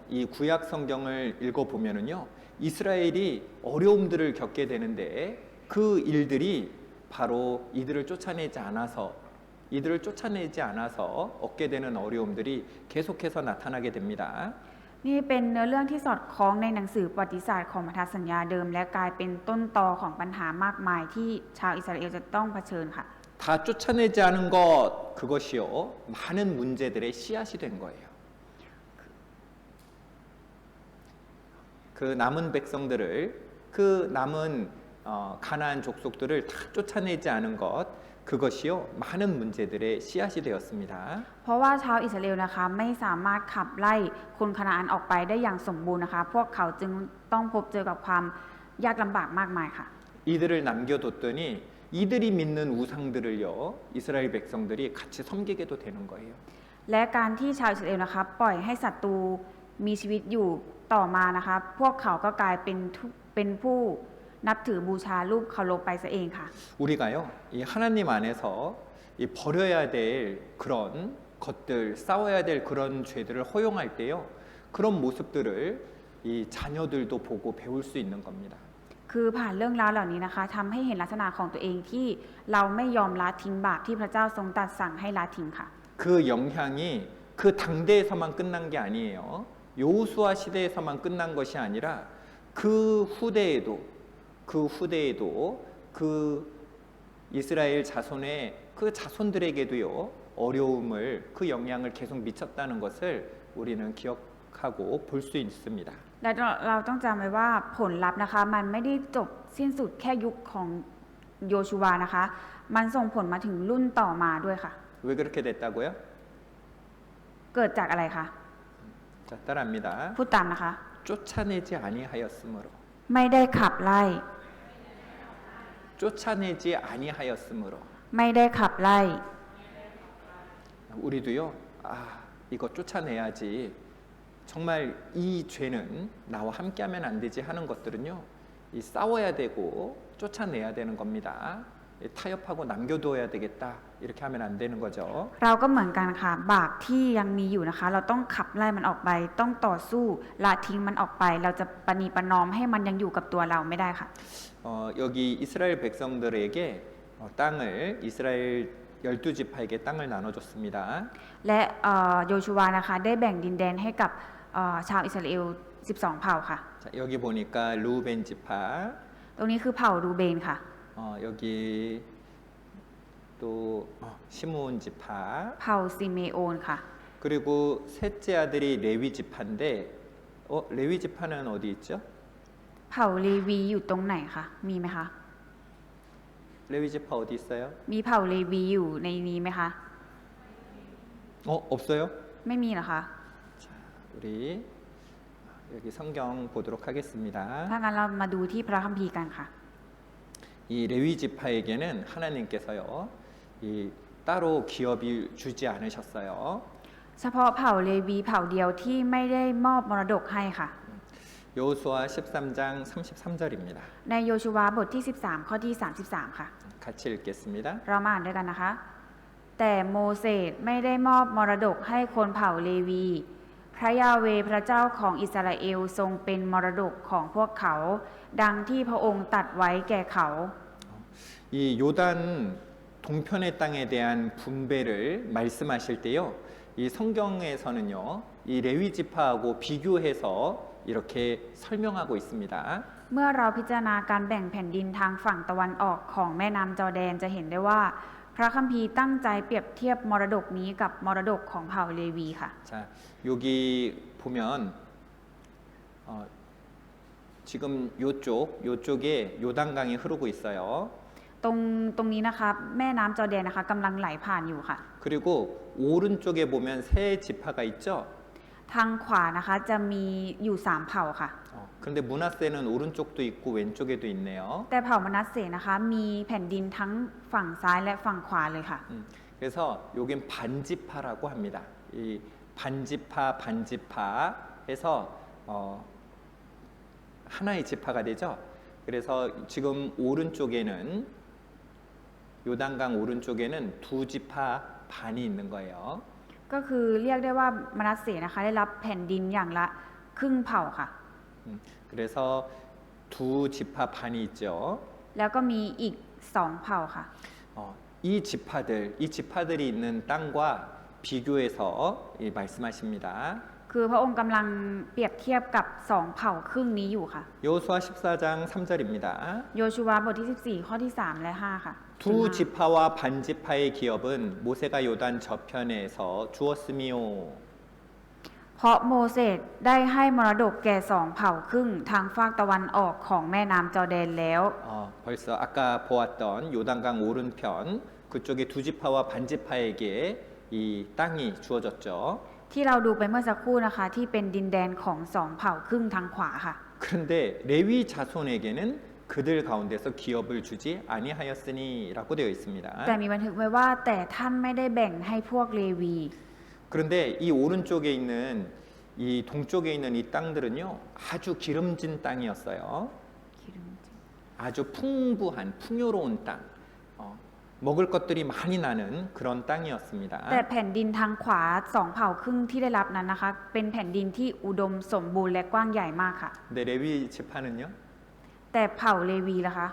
이 구약 성경을 읽어보면은요, 이스라엘이 어려움들을 겪게 되는데 그 일들이 바로 이들을 쫓아내지 않아서 얻게 되는 어려움들이 계속해서 나타나게 됩니다. นี่เป็นเนื้อเรื่องที่สอดคล้องในหนังสือประวัติศาสตร์ของพันธสัญญาเดิม และกลายเป็นต้นตอของปัญหามากมายที่ชาวอิสราเอลจะต้องเผชิญค่ะ 다 쫓아내지 않은 것 그것이요, 많은 문제들의 씨앗이 된 거예요. 그 남은 백성들을, 그 남은 가나안 족속들을 다 쫓아내지 않은 것 그것이요, 많은 문제들의 씨앗이 되었습니다. เพราะว่าชาวอิสราเอลนะคะไม่สามารถขับไล่คนคานาอันออกไปได้อย่างสมบูรณ์นะคะ พวกเขาจึงต้องพบเจอกับความยากลำบากมากมายค่ะ 이들을 남겨뒀더니 이들이 믿는 우상들을요, 이스라엘 백성들이 같이 섬기게도 되는 거예요. และการที่ชาวอิสราเอลนะคะปล่อยให้ศัตรูมีชีวิตอยู่ต่อมานะคะ พวกเขาก็กลายเป็นผู้นับถือบูชารูปเคารพไปซะเองค่ะ 우리가요, 이 하나님 안에서 이 버려야 될 그런 것들, 싸워야 될 그런 죄들을 허용할 때요, 그런 모습들을 이 자녀들도 보고 배울 수 있는 겁니다. คือผ่านเรื่องราวเหล่านี้นะคะทำให้เห็นลักษณะของตัวเองที่เราไม่ยอมละทิ้งบาปที่พระเจ้าทรงตรัสสั่งให้ละทิ้งค่ะ 그 영향이 그 당대에서만 끝난 게 아니에요. 여호수아 시대에서만 끝난 것이 아니라 그 후대에도 그 이스라엘 자손의 그 자손들에게도요, 어려움을, 그 영향을 계속 미쳤다는 것을 우리는 기억하고 볼 수 있습니다. และเราต้องจำไว้ว่าผลลัพธ์นะคะมันไม่ได้จบสิ้นสุดแค่ยุคของโยชูวานะคะ มันส่งผลมาถึงรุ่นต่อมาด้วยค่ะ 왜 그렇게 됐다고요? เกิดจากอะไรคะ 자, 따라합니다. พูดตามนะคะ 쫓아내지 아니하였으므로. ไม่ได้ขับไล่ 쫓아내지 아니하였으므로. ไม่ได้ขับไล่ 우리도요, 이거 쫓아내야지. 정말 이 죄는 나와 함께하면 안 되지 하는 것들은요, 이 싸워야 되고 쫓아내야 되는 겁니다. 타협하고 남겨둬야 되겠다, 이렇게 하면 안 되는 거죠. เราก็เหมือนกันค่ะบาปที่ยังมีอยู่นะคะ เราต้องขับไล่มันออกไปต้องต่อสู้ละทิ้งมันออกไป เราจะประนีประนอมให้มันยังอยู่กับตัวเราไม่ได้ค่ะ 여기 이스라엘 백성들에게 땅을 이스라엘 12지파에게 땅을 나눠줬습니다. และโยชูวานะคะได้แบ่งดินแดนให้กับชาวอิสราเอล12 เผ่าค่ะ 자, 여기 보니까 루벤 지파, ตรงนี้คือเผ่ารูเบนค่ะ 여기 또 시므온 지파, เผ่าซิเมโอนค่ะ 그리고 셋째 아들이 레위 지파인데, 레위 지파는 어디 있죠? เผ่าเลวีอยู่ตรงไหนคะมีไหมคะ 레위 지파 어디 있어요? มีเผ่าเลวีอยู่ในนี้ไหมคะ 없어요? ไม่มีเหรอคะ 우리 여기 성경 보도록 하겠습니다. ถ้างั้นเรามาดูที่พระคัมภีร์กันค่ะ 이 레위 지파에게는 하나님께서요, 이 따로 기업이 주지 않으셨어요. เฉพาะเผ่าเลวีเผ่าเดียวที่ไม่ได้มอบมรดกให้ค่ะ 여호수아 13장 33절입니다. ในโยชูวาบทที่ 13 ข้อที่ 33 ค่ะ 같이 읽겠습니다. เรามาอ่านด้วยกันนะคะ แต่โมเสสไม่ได้มอบมรดกให้คนเผ่าเลวี พระยาเวห์พระเจ้าของอิสราเอลทรงเป็นมรดกของพวกเขา ดังที่พระองค์ตรัดไว้แก่เขา 이 요단 동편의 땅에 대한 분배를 말씀하실 때요, 이 성경에서는요, 이 레위 지파하고 비교해서 이렇게 설명하고 있습니다. เมื่อเราพิจารณาการแบ่งแผ่นดินทางฝั่งตะวันออกของแม่น้ำจอร์แดนจะเห็นได้ว่า พระคัมภีร์ตั้งใจเปรียบเทียบมรดกนี้กับมรดกของเผ่าเลวีค่ะ 자, 여기 보면 지금 요쪽에 요단강이 흐르고 있어요. ตรงนี้นะคะแม่น้ำจอร์แดนนะคะกำลังไหลผ่านอยู่ค่ะ 그리고 오른쪽에 보면 세 지파가 있죠. ทางขวานะคะจะมีอยู่3เผ่าค่ะ 그런데 므낫세는 오른쪽도 있고 왼쪽에도 있네요. แต่เผ่ามนัสเสนะคะมีแผ่นดินทั้งฝั่งซ้ายและฝั่งขวาเลยค่ะ 그래서 여긴 반지파라고 합니다. 이 반지파 해서 하나의 지파가 되죠. 그래서 지금 오른쪽에는 요단강 오른쪽에는 두 지파 반이 있는 거예요. ก็คือเรียกได้ว่ามนัสเสนะคะได้รับแผ่นดินอย่างละครึ่งเผ่าค่ะ 그래서 두 지파 반이 있죠. แล้วก็มีอีก2เผ่าค่ะ 이 지파들이 있는 땅과 비교해서 말씀하십니다. คือพระองค์กำลังเปรียบเทียบกับ2เผ่าครึ่งนี้อยู่ค่ะ 여호수아 14장 3절입니다. โยชูวาบทที่14ข้อที่3และ5ค่ะ 두 지파와 반지파의 기업은 모세가 요단 저편에서 주었으며 เพราะโมเสสได้ให้มรดกแก่2เผ่าครึ่งทางฝากตะวันออกของแม่น้ำจอร์แดนแล้ว 벌써 아까 보았던 요단강 오른편 그쪽에 두 지파와 반지파에게 이 땅이 주어졌죠. ที่เราดูไปเมื่อสักครู่นะคะที่เป็นดินแดนของ2เผ่าครึ่งทางขวาค่ะ 그런데 레위 자손에게는 그들 가운데서 기업을 주지 아니하였으니라고 되어 있습니다. แต่มีบันทึกไว้ว่าแต่ท่านไม่ได้แบ่งให้พวกเลวี 그런데 이 오른쪽에 있는 이 동쪽에 있는 이 땅들은요, 아주 기름진 땅이었어요. 아주 풍요로운 땅, 먹을 것들이 많이 나는 그런 땅이었습니다. แต่แผ่นดินทางขวา2เผ่าครึ่งที่ได้รับนั้นนะคะเป็นแผ่นดินที่อุดมสมบูรณ์และกว้างใหญ่มากค่ะ 근데 레위 지파는요, แต่เผ่าเลวีล่ะคะ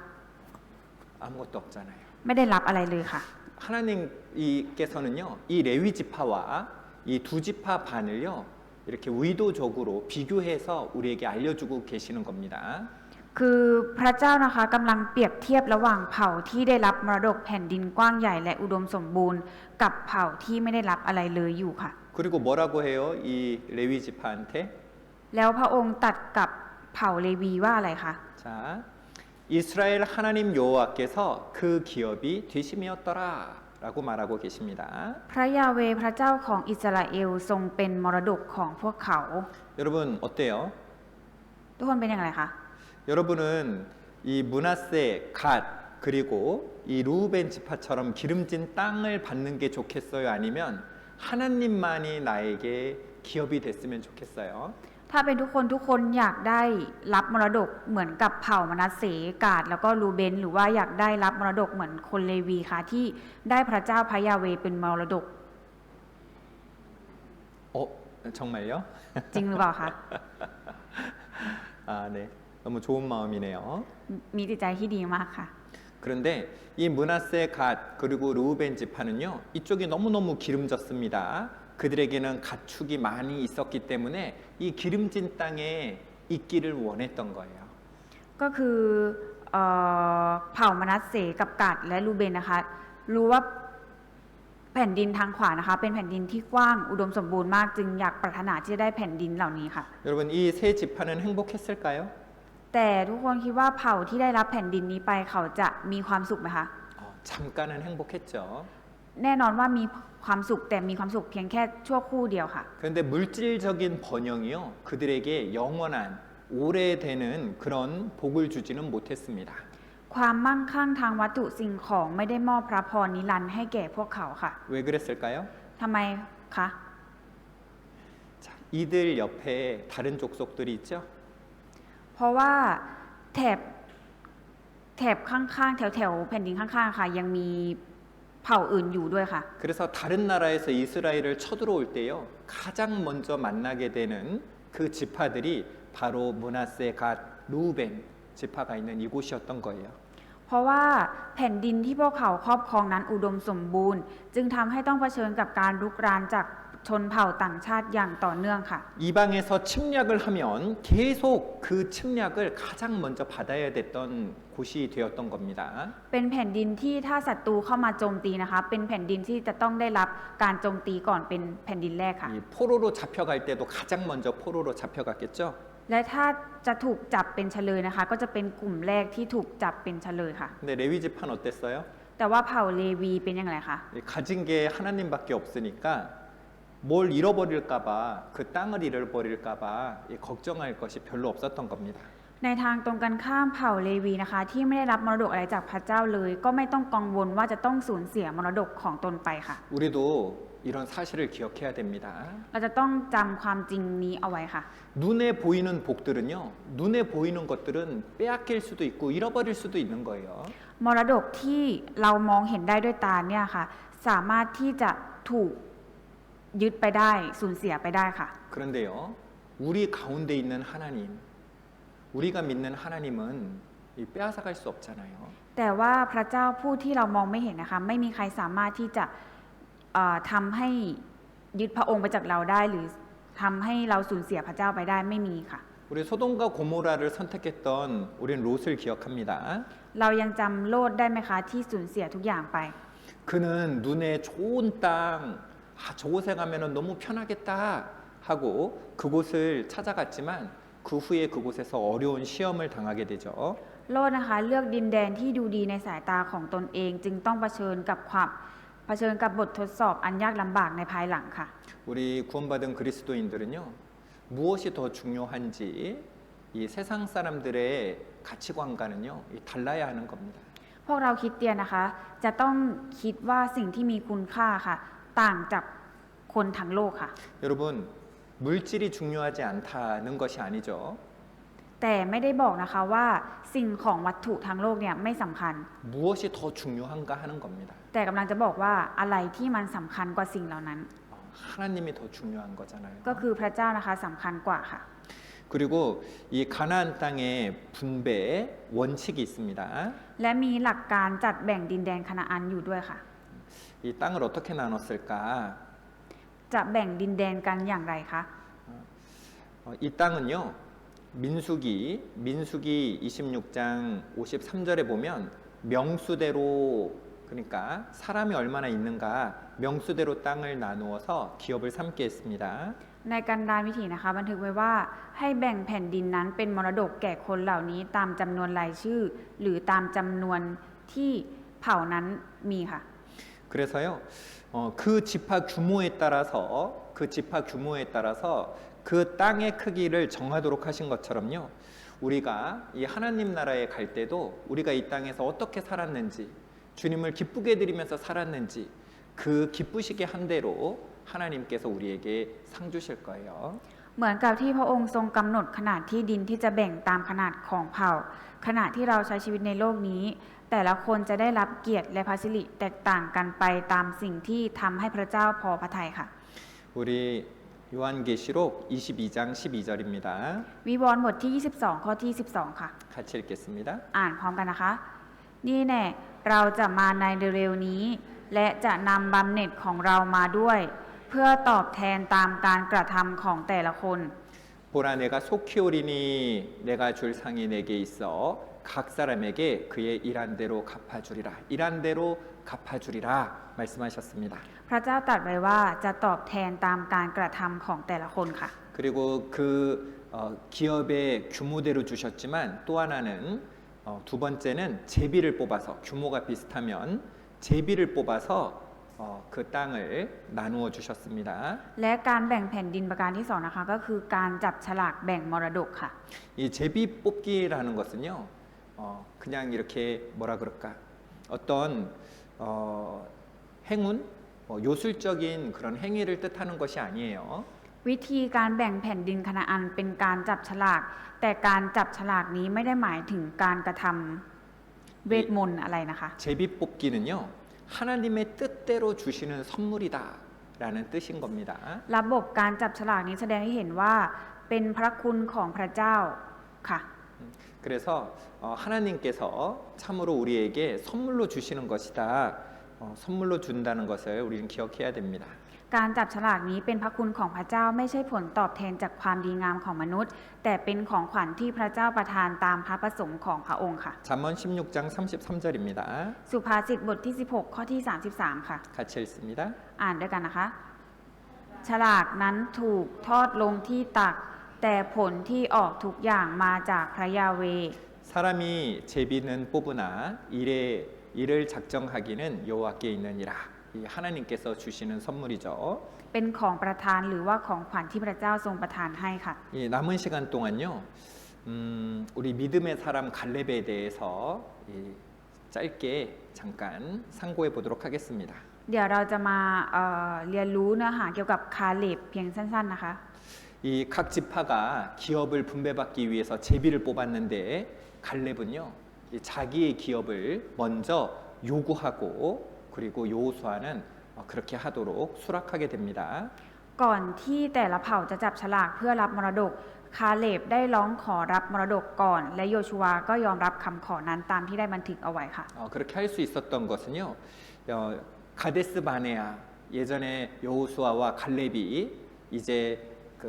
아무것도 없잖아요. ไม่ได้รับอะไรเลยค่ะ 하나님께서는요, 이 레위 지파와 이 두 지파 반을요, 이렇게 의도적으로 비교해서 우리에게 알려주고 계시는 겁니다. คือพระเจ้านะคะกำลังเปรียบเทียบระหว่างเผ่าที่ได้รับมรดกแผ่นดินกว้างใหญ่และอุดมสมบูรณ์กับเผ่าที่ไม่ได้รับอะไรเลยอยู่ค่ะ 그리고 뭐라고 해요? 이 레위 지파한테? แล้วพระองค์ตรัดกับเผ่าเลวีว่าอะไรคะ 자, 이스라엘 하나님 여호와께서 그 기업이 되심이었더라 라고 말하고 계십니다. พระยาเวห์พระเจ้าของอิสราเอลทรงเป็นมรดกของพวกเขา 여러분 어때요? ทุกคนเป็นอย่างไรคะ 여러분은 이 므낫세, 갓 그리고 이 루벤 지파처럼 기름진 땅을 받는 게 좋겠어요? 아니면 하나님만이 나에게 기업이 됐으면 좋겠어요? ถ้าเป็นทุกคนอยากได้รับมรดกเหมือนกับเผ่ามนัสเสกาดแล้วก็รูเบนหรือว่าอยากได้รับมรดกเหมือนคนเลวีคะที่ได้พระเจ้าพระยาเวห์เป็นมรดก 정말요? จริงหรือเปล่าคะ 아, 네. 너무 좋은 마음이네요. มีจิตใจที่ดีมากค่ะ 그런데 이 므낫세, 갓 그리고 루벤 지파는요, 이쪽이 너무너무 기름졌습니다. 그들에게는 가축이 많이 있었기 때문에 이 기름진 땅에 있기를 원했던 거예요. ก็คือเผ่ามนัสเสกับกาดและรูเบนนะคะรู้ว่าแผ่นดินทางขวานะคะเป็นแผ่นดินที่กว้างอุดมสมบูรณ์มากจึงอยากปรารถนาที่จะได้แผ่นดินเหล่านี้ค่ะ 여러분 이 세 지파는 행복했을까요? แต่ทุกคนคิดว่าเผ่าที่ได้รับแผ่นดินนี้ไปเขาจะมีความสุขไหมคะ 잠깐은 행복했죠. แน่นอนว่ามีความสุขแต่มีความสุขเพียงแค่ชั่วครู่เดียวค่ะ 그런데 물질적인 번영이요 그들에게 영원한 오래되는 그런 복을 주지는 못했습니다. ความมั่งคั่งทางวัตถุสิ่งของไม่ได้มอบพระพรนิรันดร์ให้แก่พวกเขาค่ะ 왜 그랬을까요? ทำไมคะ 자, 이들 옆에 다른 족속들이 있죠. เพราะว่าแถบข้างๆแถวแผ่นดินข้างๆค่ะยังมีเผ่าอื่นอยู่ด้วยค่ะ 그래서 다른 나라에서 이스라엘을 쳐들어올 때요 가장 먼저 만나게 되는 그 지파들이 바로 므낫세 갓 루벤 지파가 있는 이곳이었던 거예요. เพราะว่าแผ่นดินที่พวกเขาครอบครองนั้นอุดมสมบูรณ์ จึงทำให้ต้องเผชิญกับการรุกรานจากชนเผ่าต่างชาติอย่างต่อเนื่องค่ะ 이방에서 침략을 하면 계속 그 침략을 가장 먼저 받아야 됐던 곳이 되었던 겁니다. เป็นแผ่นดินที่ถ้าศัตรูเข้ามาโจมตีนะคะ เป็นแผ่นดินที่จะต้องได้รับการโจมตีก่อนเป็นแผ่นดินแรกค่ะ 이 포로로 잡혀갈 때도 가장 먼저 포로로 잡혀갔겠죠. และถ้าจะถูกจับเป็นเฉลยนะคะ ก็จะเป็นกลุ่มแรกที่ถูกจับเป็นเฉลยค่ะ 근데 레위 지파는 어땠어요? แต่ว่าเผ่าเลวีเป็นยังไงคะ 가진 게 하나님밖에 없으니까 뭘 잃어버릴까봐 그 땅을 잃어버릴까봐 걱정할 것이 별로 없었던 겁니다. ในทางตรงกันข้ามเผ่าเลวีนะคะ ที่ไม่ได้รับมรดกอะไรจากพระเจ้าเลย ก็ไม่ต้องกังวลว่าจะต้องสูญเสียมรดกของตนไปค่ะ 우리도 이런 사실을 기억해야 됩니다. เราจะต้องจำความจริงนี้เอาไว้ค่ะ 눈에 보이는 복들은요, 눈에 보이는 것들은 빼앗길 수도 있고 잃어버릴 수도 있는 거예요. มรดกที่เรามองเห็นได้ด้วยตาเนี่ยค่ะ สามารถที่จะถูกยึดไปได้สูญเสียไปได้ค่ะ 그런데요, 우리 가운데 있는 하나님, 우리가 믿는 하나님은 빼앗아갈 수 없잖아요. แต่ว่าพระเจ้าผู้ที่เรามองไม่เห็นนะคะ ไม่มีใครสามารถที่จะทำให้ยึดพระองค์ไปจากเราได้ หรือทำให้เราสูญเสียพระเจ้าไปได้ไม่มีค่ะ 우리 소돔과 고모라를 선택했던 우린 롯을 기억합니다. เรายังจำโลดได้ไหมคะที่สูญเสียทุกอย่างไป 그는 눈에 좋은 땅, 저곳에 가면은 너무 편하겠다 하고 그곳을 찾아갔지만 그 후에 그곳에서 어려운 시험을 당하게 되죠. โลดนะคะเลือกดินแดนที่ดูดีในสายตาของตนเอง จึงต้องเผชิญกับบททดสอบอันยากลำบากในภายหลังค่ะ 우리 구원받은 그리스도인들은요 무엇이 더 중요한지 이 세상 사람들의 가치관과는요 달라야 하는 겁니다. พวกเราคริสเตียนนะคะ จะต้องคิดว่าสิ่งที่มีคุณค่าค่ะ ต่างจากคนทั้งโลกค่ะ 여러분 물질이 중요하지 않다는 것이 아니죠. แต่ไม่ได้บอกนะคะว่าสิ่งของวัตถุทางโลกเนี่ยไม่สำคัญ 무엇이 더 중요한가 하는 겁니다. แต่กำลังจะบอกว่าอะไรที่มันสำคัญกว่าสิ่งเหล่านั้น 하나님이 더 중요한 거잖아요. ก็คือพระเจ้านะคะสำคัญกว่าค่ะ 그리고 이 가나안 땅의 분배 원칙이 있습니다. และมีหลักการจัดแบ่งดินแดนคานาอันอยู่ด้วยค่ะ 이 땅을 어떻게 나눴을까? จะแบ่งดินแดนกันอย่างไรคะ 이 땅은요. 민수기 26장 53절에 보면 명수대로 그러니까 사람이 얼마나 있는가 명수대로 땅을 나누어서 기업을 삼게 했습니다. ในกันดารวิถีนะคะบันทึกไว้ว่าให้แบ่งแผ่นดินนั้นเป็นมรดกแก่คนเหล่านี้ตามจำนวนรายชื่อ หรือตามจำนวนที่เผ่านั้นมีค่ะ 그래서요 그 지파 규모에 따라서 그 땅의 크기를 정하도록 하신 것처럼요 우리가 이 하나님 나라에 갈 때도 우리가 이 땅에서 어떻게 살았는지 주님을 기쁘게 드리면서 살았는지 그 기쁘시게 한 대로 하나님께서 우리에게 상 주실 거예요. เหมือนกับที่พระองค์ทรงกำหนดขนาดที่ดินที่จะแบ่งตามขนาดของเผ่า ขณะที่เราใช้ชีวิตในโลกนี้ แต่ละคนจะได้รับเกียรติและภาสิริแตกต่างกันไปตามสิ่งที่ทำให้พระเจ้าพอพระทัยค่ะ 우리 요한계시록 22장 12절입니다. วิวรณ์บทที่ 22 ข้อที่ 12 ค่ะ 같이 읽겠습니다. อ่านพร้อมกันนะคะ นี่แน่เราจะมาในเร็วๆนี้ และจะนำบำเหน็จของเรามาด้วย เพื่อตอบแทนตามการกระทำของแต่ละคน 보라 내가 속히 오리니 내가 줄 상이 내게 있어 각 사람에게 그의 일한 대로 갚아주리라. 일한 대로 갚아주리라 말씀하셨습니다. พระเจ้าตรัสไว้ว่าจะตอบแทนตามการกระทำของแต่ละคนค่ะ 그리고 그 기업의 규모대로 주셨지만 또 하나는 두 번째는 제비를 뽑아서 규모가 비슷하면 제비를 뽑아서 그 땅을 나누어 주셨습니다. และการแบ่งแผ่นดินประการที่สองนะคะก็คือการจับฉลากแบ่งมรดกค่ะ 이 제비 뽑기라는 것은요, 그냥 이렇게 뭐라 그럴까, 어떤 행운, 요술적인 그런 행위를 뜻하는 것이 아니에요. วิธีการแบ่งแผ่นดินคณาอันเป็นการจับฉลาก แต่การจับฉลากนี้ไม่ได้หมายถึงการกระทำเวทมนต์อะไรนะคะ 제비 뽑기는요, 하나님의 뜻대로 주시는 선물이다라는 뜻인 겁니다. ระบบการจับฉลากนี้แสดงให้เห็นว่าเป็นพระคุณของพระเจ้าค่ะ 그래서 하나님께서 참으로 우리에게 선물로 주시는 것이다. 선물로 준다는 것을 우리는 기억해야 됩니다. การจับฉลากนี้เป็นพระคุณของพระเจ้าไม่ใช่ผลตอบแทนจากความดีงามของมนุษย์ แต่เป็นของขวัญที่พระเจ้าประทานตามพระประสงค์ของพระองค์ค่ะ 잠언 16장 33절입니다. สุภาษิตบทที่ 16 ข้อที่ 33 ค่ะ 같이 읽습니다. อ่านด้วยกันนะคะ ฉลากนั้นถูกทอดลงที่ตัก แต่ผลที่ออกทุกอย่างมาจากพระยาเวห์ 사람이 제비는 뽑으나 이를 작정하기는 여호와께 있느니라. 이 하나님께서 주시는 선물이죠. เป็นของประทานหรือว่าของขวัญที่พระเจ้าทรงประทานให้ค่ะ 이 남은 시간 동안요, 우리 믿음의 사람 갈렙에 대해서 짧게 잠깐 상고해 보도록 하겠습니다. เดี๋ยวเราจะมาเรียนรู้เนื้อหาเกี่ยวกับคาเลบเพียงสั้นๆนะคะ 이 각 지파가 기업을 분배받기 위해서 제비를 뽑았는데 갈렙은요, 이 자기의 기업을 먼저 요구하고 그리고 여호수아는 그렇게 하도록 수락하게 됩니다. ก่อนที่แต่ละเผ่าจะจับฉลากเพื่อรับมรดก คาเลบได้ร้องขอรับมรดกก่อน และโยชูวาก็ยอมรับคำขอนั้นตามที่ได้บันทึกเอาไว้ค่ะ 그렇게 할 수 있었던 것은요, 가데스 바네아 예전에 여호수아와 갈렙이 이제 그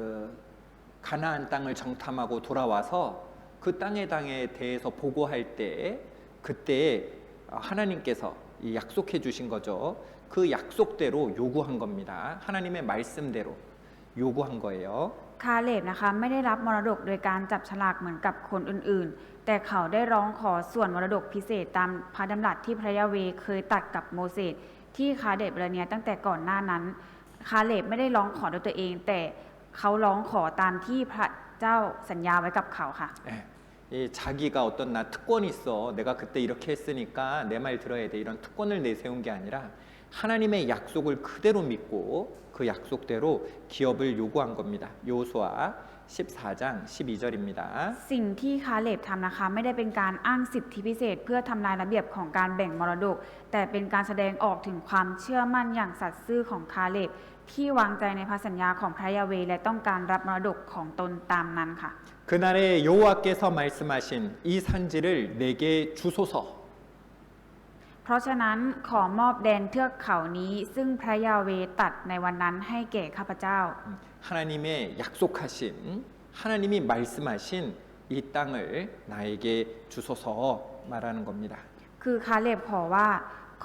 가나안 땅을 정탐하고 돌아와서 그 땅에 대해서 보고할 때 그때 하나님께서 약속해 주신 거죠. 그 약속대로 요구한 겁니다. 하나님의 말씀대로 요구한 거예요. คาเลบนะคะไม่ได้รับมรดกโดยการจับฉลากเหมือนกับคนอื่นๆ แต่เขาได้ร้องขอส่วนมรดกพิเศษตามพระดำรัสที่พระยาเวห์เคยตรัสกับโมเสสที่คาเดบเรเนียตั้งแต่ก่อนหน้านั้น คาเลบไม่ได้ร้องขอด้วยตัวเอง แต่เขาร้องขอตามที่พระเจ้าสัญญาไว้กับเขาค่ะ 자기가 어떤 나 특권이 있어. 내가 그때 이렇게 했으니까 내 말 들어야 돼. 이런 특권을 내세운 게 아니라 하나님의 약속을 그대로 믿고 그 약속대로 기업을 요구한 겁니다. 여호수아 14장 12절입니다. สิ่งที่คาเลบทำนะคะไม่ได้เป็นการอ้างสิทธิพิเศษเพื่อทำลายระเบียบของการแบ่งมรดก แต่เป็นการแสดงออกถึงความเชื่อมั่นอย่างสัตย์ซื่อของคาเลบที่วางใจในพระสัญญาของพระยาเวห์และต้องการรับมรดกของตนตามนั้นค่ะ 그날에 여호와께서 말씀하신 이 산지를 내게 주소서. เพราะฉะนั้นขอมอบแดนเทือกเขานี้ซึ่งพระยาเวห์ตรัสในวันนั้นให้แก่ข้าพเจ้า 하나님의 약속하신 하나님이 말씀하신 이 땅을 나에게 주소서 말하는 겁니다. คือคาเลบขอว่า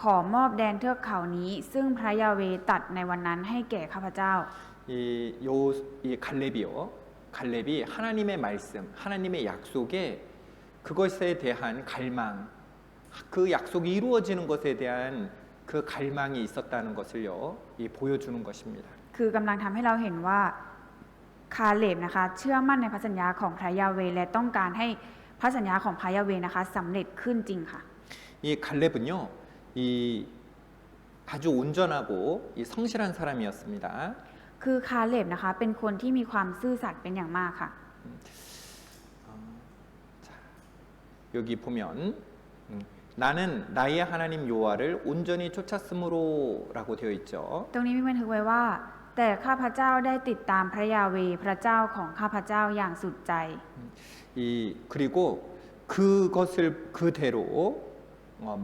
ขอมอบแดนเทือกเขานี้ซึ่งพระยาเวห์ตรัสในวันนั้นให้แก่ข้าพเจ้า 이 갈렙이 하나님의 말씀, 하나님의 약속에 그것에 대한 갈망, 그 약속이 이루어지는 것에 대한 그 갈망이 있었다는 것을요, 보여주는 것입니다. คือกำลังทำให้เราเห็นว่าคาเลบนะคะเชื่อมั่นในพระสัญญาของพระยาเวห์และต้องการให้พระสัญญาของพระยาเวห์นะคะสำเร็จขึ้นจริงค่ะ 이 갈렙은요, 아주 온전하고 성실한 사람이었습니다. คือคาเลบนะคะเป็นคนที่มีความซื่อสัตย์เป็นอย่างมากค่ะ 여기 보면 나는 나의 하나님 여호와를 온전히 쫓았으므로라고 되어 있죠. ตรงนี้มีบันทึกไว้ว่า แต่ข้าพเจ้าได้ติดตามพระยาเวห์พระเจ้าของข้าพเจ้าอย่างสุดใจ 그리고 그것을 그대로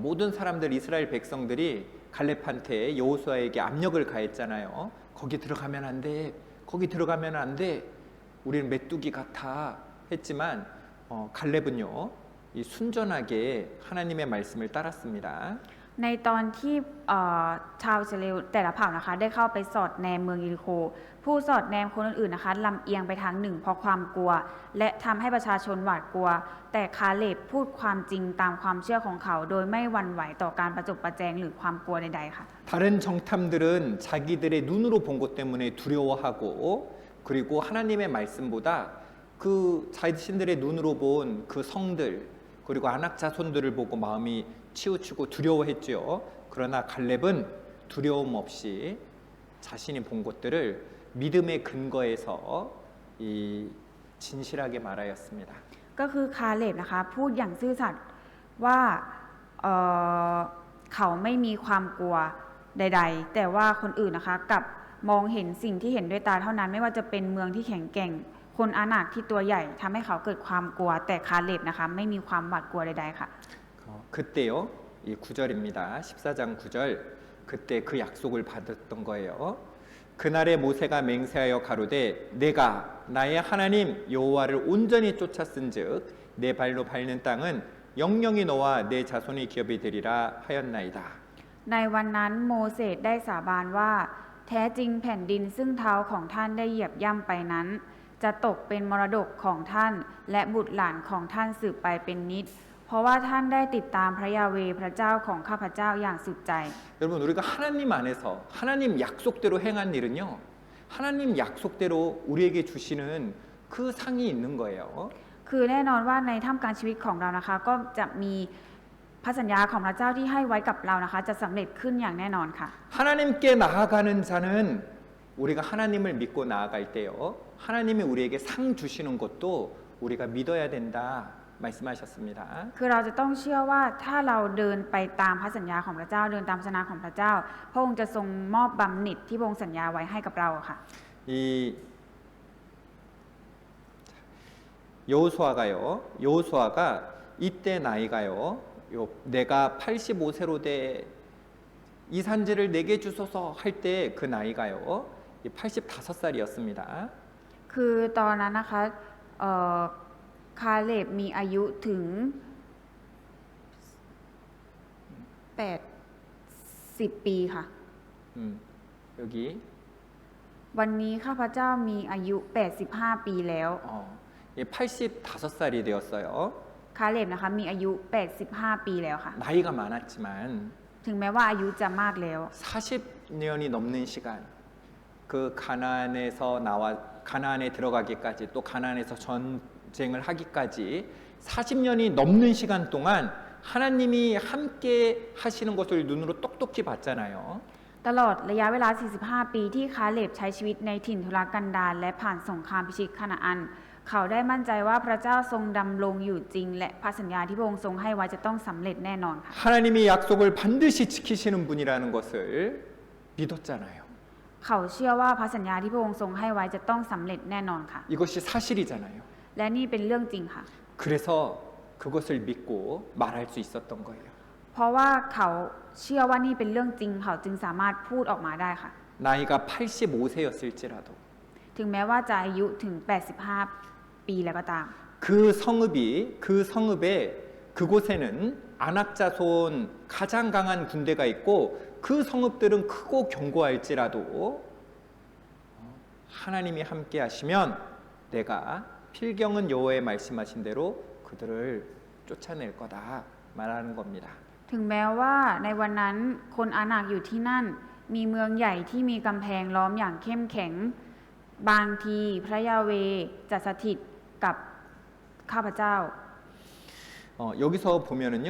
모든 사람들 이스라엘 백성들이 갈렙한테 여호수아에게 압력을 가했잖아요. 거기 들어가면 안 돼. 거기 들어가면 안 돼. 우리는 메뚜기 같아 했지만 갈렙은요, 이 순전하게 하나님의 말씀을 따랐습니다. ในตอนที่ชาวอิสราเอลแต่ละเผ่านะคะได้เข้าไปสอดแนมเมืองเยริโคผู้สอดแนมคนอื่นๆนะคะลำเอียงไปทางหนึ่งเพราะความกลัวและทำให้ประชาชนหวาดกลัวแต่คาเลบพูดความจริงตามความเชื่อของเขาโดยไม่หวั่นไหวต่อการประจบประแจงหรือความกลัวใดๆค่ะ 다른 정탐들은 자기들의 눈으로 본 것 때문에 두려워하고 그리고 하나님의 말씀보다 그 자신들의 눈으로 본 그 성들 그리고 안악 자손들을 보고 마음이 치우치고 두려워했지요. 그러나 갈렙은 두려움 없이 자신이 본 것들을 믿음의 근거에서 이 진실하게 말하였습니다. ก็คือคาเลบนะคะพูดอย่างซื่อสัตย์ว่าเอ่อเขาไม่มีความกลัวใดๆแต่ว่าคนอื่นนะคะกลับมองเห็นสิ่งที่เห็นด้วยตาเท่านั้นไม่ว่าจะเป็นเมืองที่แข็งแกร่งคนอาหนักที่ตัวใหญ่ทำให้เขาเกิดความกลัวแต่คาเลบนะคะไม่มีความหวาดกลัวใดๆค่ะ 그때요. 이 9절입니다. 14장 9절. 그때 그 약속을 받았던 거예요. 그날에 모세가 맹세하여 가로되 내가 나의 하나님 여호와를 온전히 쫓았은즉 내 발로 밟는 땅은 영영이 너와 내 자손의 기업이 되리라 하였나이다. ในวันนั้นโมเสสได้สาบานว่าแท้จริงแผ่นดินซึ่งเท้าของท่านได้เหยียบย่ำไปนั้นจะตกเป็นมรดกของท่านและบุตรหลานของท่านสืบไปเป็นนิจเพราะว่าท่านได้ติดตามพระยาเวห์พระเจ้าของข้าพเจ้าอย่างสุดใจ 여러분 우리가 하나님 안에서 하나님 약속대로 행한 일은요. 하나님 약속대로 우리에게 주시는 그 상이 있는 거예요. คือแน่นอนว่าในท่ามกลางชีวิตของเรานะคะก็จะมีพระสัญญาของพระเจ้าที่ให้ไว้กับเรานะคะจะสำเร็จขึ้นอย่างแน่นอนค่ะ 하나님께 나아가는 자는 우리가 하나님을 믿고 나아갈 때요. 하나님이 우리에게 상 주시는 것도 우리가 믿어야 된다 말씀하셨습니다. คือเราจะต้องเชื่อว่าถ้าเราเดินไปตามพระสัญญาของพระเจ้าเดินตามพระสัญญาของพระเจ้าพระองค์จะทรงมอบบำเหน็จที่พระองค์สัญญาไว้ให้กับเราค่ะ 이 여호수아가요. 여호수아가 이때 나이가요. 내가 85세로 돼 이 산지를 내게 주소서 할 때 그 나이가요. 85살이었습니다. คือตอนนั้นนะคะคาเลบมีอายุถึง80 ปีค่ะ 여기 วันนี้ข้าพเจ้ามีอายุ85 ปีแล้ว 85살이 되었어요. คาเลบนะคะมีอายุ85 ปีแล้วค่ะ 나이가 많았지만 ถึงแม้ว่าอายุจะมากแล้ว 40년이 넘는 시간 그 가나안에서 나와 가나안에 들어가기까지 또 가나안에서 전쟁을 하기까지 40년이 넘는 시간 동안 하나님이 함께 하시는 것을 눈으로 똑똑히 봤잖아요. ตลอดระยะเวลา 45 ปีที่คาเลบใช้ชีวิตในถิ่นทุรกันดารและผ่านสงครามพิชิตคานาอันเขาได้มั่นใจว่าพระเจ้าทรงดำรงอยู่จริงและพระสัญญาที่พระองค์ทรงให้ไว้จะต้องสำเร็จแน่นอนค่ะ 하나님이 약속을 반드시 지키시는 분이라는 것을 믿었잖아요. เขาเชื่อว่าพระสัญญาที่พระองค์ทรงให้ไว้จะต้องสำเร็จแน่นอนค่ะ 이것이 사실이잖아요. และนี่เป็นเรื่องจริงค่ะ 그래서 그것을 믿고 말할 수 있었던 거예요. เพราะว่าเขาเชื่อว่านี่เป็นเรื่องจริงเขาจึงสามารถพูดออกมาได้ค่ะ 나이가 85세였을지라도 ถึงแม้ว่าจะอายุถึง 85 ปีแล้วก็ตาม 그 성읍에 그곳에는 안악자손 가장 강한 군대가 있고 그 성읍들은 크고 견고할지라도 하나님이 함께 하시면 내가 필경은 여호와의 말씀하신 대로 그들을 쫓아낼 거다 말하는 겁니다. ถึงแม้ว่าในวันนั้นคนอาหนักอยู่ที่นั่นมีเมืองใหญ่ที่มีกำแพงล้อมอย่างเข้มแข็งบางทีพระยาเวห์จะสถิตกับข้าพเจ้า 여기서 보면은요.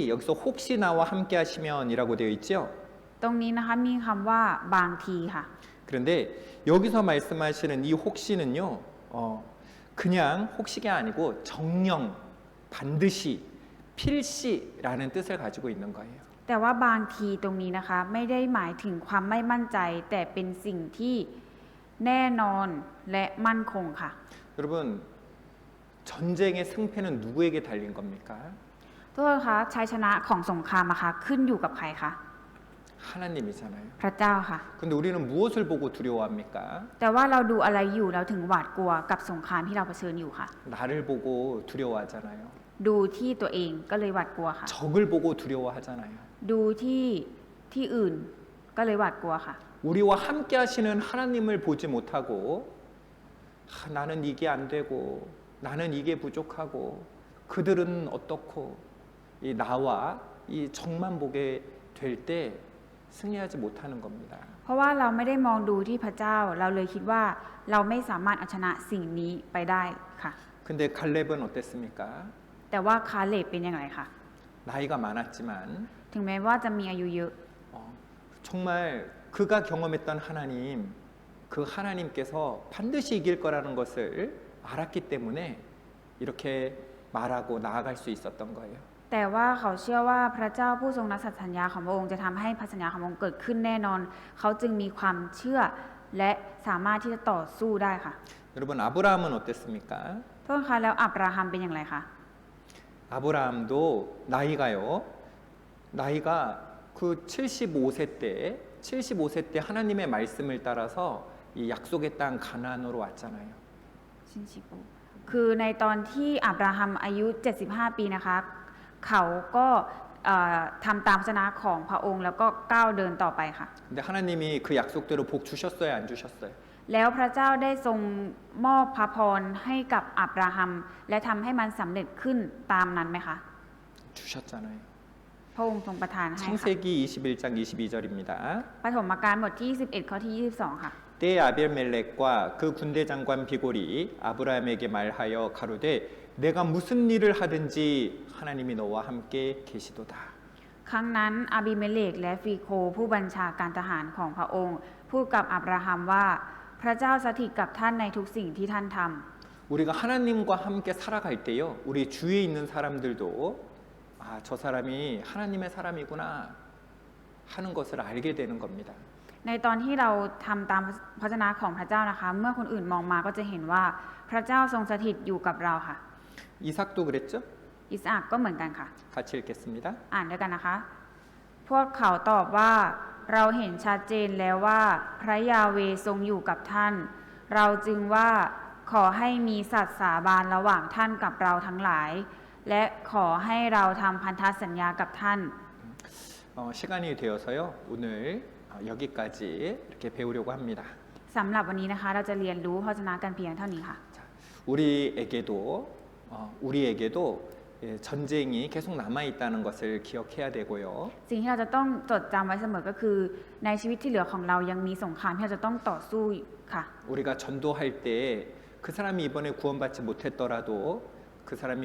여기서 혹시 나와 함께 하시면이라고 되어 있죠. ตรงนี้นะคะมีคำว่าบางทีค่ะ 그런데 여기서 말씀하시는 이 혹시는요. 그냥 혹시가 아니고 정령 반드시 필시라는 뜻을 가지고 있는 거예요. แต่ว่าบางทีตรงนี้นะคะไม่ได้หมายถึงความไม่มั่นใจแต่เป็นสิ่งที่แน่นอนและมั่นคงค่ะ 여러분 전쟁의 승패는 누구에게 달린 겁니까? ทุกคนคะชัยชนะของสงครามนะคะขึ้นอยู่กับใครคะ 하나님이잖아요. พระเจ้าค่ะ 근데 우리는 무엇을 보고 두려워합니까? แต่ว่าเราดูอะไรอยู่เราถึงหวาดกลัวกับสงครามที่เราเผชิญอยู่ค่ะ 나를 보고 두려워하잖아요. ดูที่ตัวเองก็เลยหวาดกลัวค่ะ 적을 보고 두려워하잖아요. ดูที่อื่นก็เลยหวาดกลัวค่ะ 우리와 함께 하시는 하나님을 보지 못하고 나는 이게 안 되고 나는 이게 부족하고 그들은 어떻고 이 나와 이 적만 보게 될 때 승리하지 못하는 겁니다. เพราะว่าเราไม่ได้มองดูที่พระเจ้า เราเลยคิดว่าเราไม่สามารถเอาชนะสิ่งนี้ไปได้ค่ะ 근데 갈렙은 어땠습니까? แต่ว่าคาเลบเป็นยังไงคะ 나이가 많았지만 ถึงแม้ว่าจะมีอายุเยอะ 정말 그가 경험했던 하나님, 그 하나님께서 반드시 이길 거라는 것을 알았기 때문에 이렇게 말하고 나아갈 수 있었던 거예요. แต่ว่าเขาเชื่อว่าพระเจ้าผู้ทรงนักสัญญาของพระองค์จะทำให้พันธสัญญาของพระองค์เกิดขึ้นแน่นอน เขาจึงมีความเชื่อและสามารถที่จะต่อสู้ได้ค่ะ 여러분 아브라함은 어땠습니까? เพื่อนคะแล้วอับราฮัมเป็นอย่างไรคะ 아브라함도 나이가요. 나이가 그 75세 때 하나님의 말씀을 따라서 이 약속의 땅 가나안으로 왔잖아요. คือในตอนที่อับราฮัมอายุ 75 ปีนะคะ เขาก็ทำตามพระวจนะของพระองค์แล้วก็ก้าวเดินต่อไปค่ะ 근데 하나님이 그 약속대로 복 주셨어요, 안 주셨어요? แล้วพระเจ้าได้ทรงมอบพระพรให้กับอับราฮัมและทำให้มันสำเร็จขึ้นตามนั้นไหมคะ 주셨잖아요. พระองค์ทรงประทานให้ค่ะ 창세기 21장 22절입니다. ปฐมกาลบทที่ 11 ข้อที่ 22 ค่ะ 때에 아벨멜렉과 그 군대 장관 비골이 아브라함에게 말하여 가로되 내가 무슨 일을 하든지 하나님이 너와 함께 계시도다. ครั้งนั้นอาบิเมเลกและฟีโคผู้บัญชาการทหารของพระองค์พูดกับอับราฮัมว่าพระเจ้าสถิตกับท่านในทุกสิ่งที่ท่านทำ 우리가 하나님과 함께 살아갈 때요, 우리 주위에 있는 사람들도 저 사람이 하나님의 사람이구나 하는 것을 알게 되는 겁니다. ในตอนที่เราทำตามพระวจนะของพระเจ้านะคะ เมื่อคนอื่นมองมาก็จะเห็นว่าพระเจ้าทรงสถิตอยู่กับเราค่ะ 이삭도 그랬죠? อิสอัคก็เหมือนกันค่ะ 같이 읽겠습니다. อ่านด้วยกันนะคะ พวกเขาตอบว่าเราเห็นชัดเจนแล้วว่าพระยาเวห์ทรงอยู่กับท่าน เราจึงว่าขอให้มีสัตย์สาบานระหว่างท่านกับเราทั้งหลาย และขอให้เราทำพันธสัญญากับท่าน 시간이 되어서요, 오늘 여기까지 이렇게 배우려고 합니다. สำหรับวันนี้นะคะ เราจะเรียนรู้พระวจนะกันเพียงเท่านี้ค่ะ 우리에게도 전쟁이 계속 남아 있다는 것을 기억해야 되고요. สิ่งที่เราจะต้องจดจำไว้เสมอก็คือ ในชีวิตที่เหลือของเรายังมีสงครามที่เราจะต้องต่อสู้ค่ะ 우리가 전도할 때 그 사람이 이번에 구원받지 못했더라도 그 사람이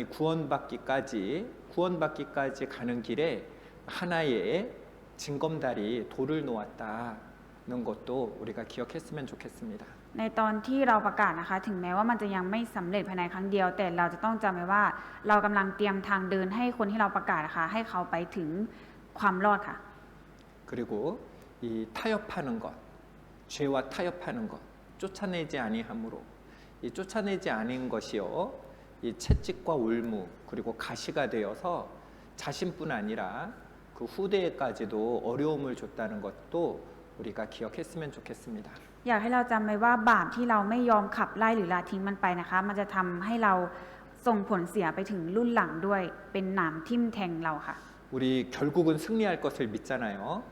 구원받기까지 가는 길에 하나의 징검다리 돌을 놓았다는 것도 우리가 기억했으면 좋겠습니다. ในตอนที่เราประกาศนะคะ ถึงแม้ว่ามันจะยังไม่สำเร็จภายในครั้งเดียว แต่เราจะต้องจำไว้ว่าเรากำลังเตรียมทางเดินให้คนที่เราประกาศนะคะให้เขาไปถึงความรอดค่ะ 그리고 이 타협하는 것, 죄와 타협하는 것, 쫓아내지 아니함으로 이 쫓아내지 않은 것이요, 이 채찍과 올무 그리고 가시가 되어서 자신뿐 아니라 그 후대에까지도 어려움을 줬다는 것도 우리가 기억했으면 좋겠습니다. อยากให้เราจำไว้ว่าบาปที่เราไม่ยอมขับไล่หรือละทิ้งมันไปนะคะ มันจะทำให้เราส่งผลเสียไปถึงรุ่นหลังด้วยเป็นหนามทิ่มแทงเราค่ะ 우리 결국은 승리할 것을 믿잖아요.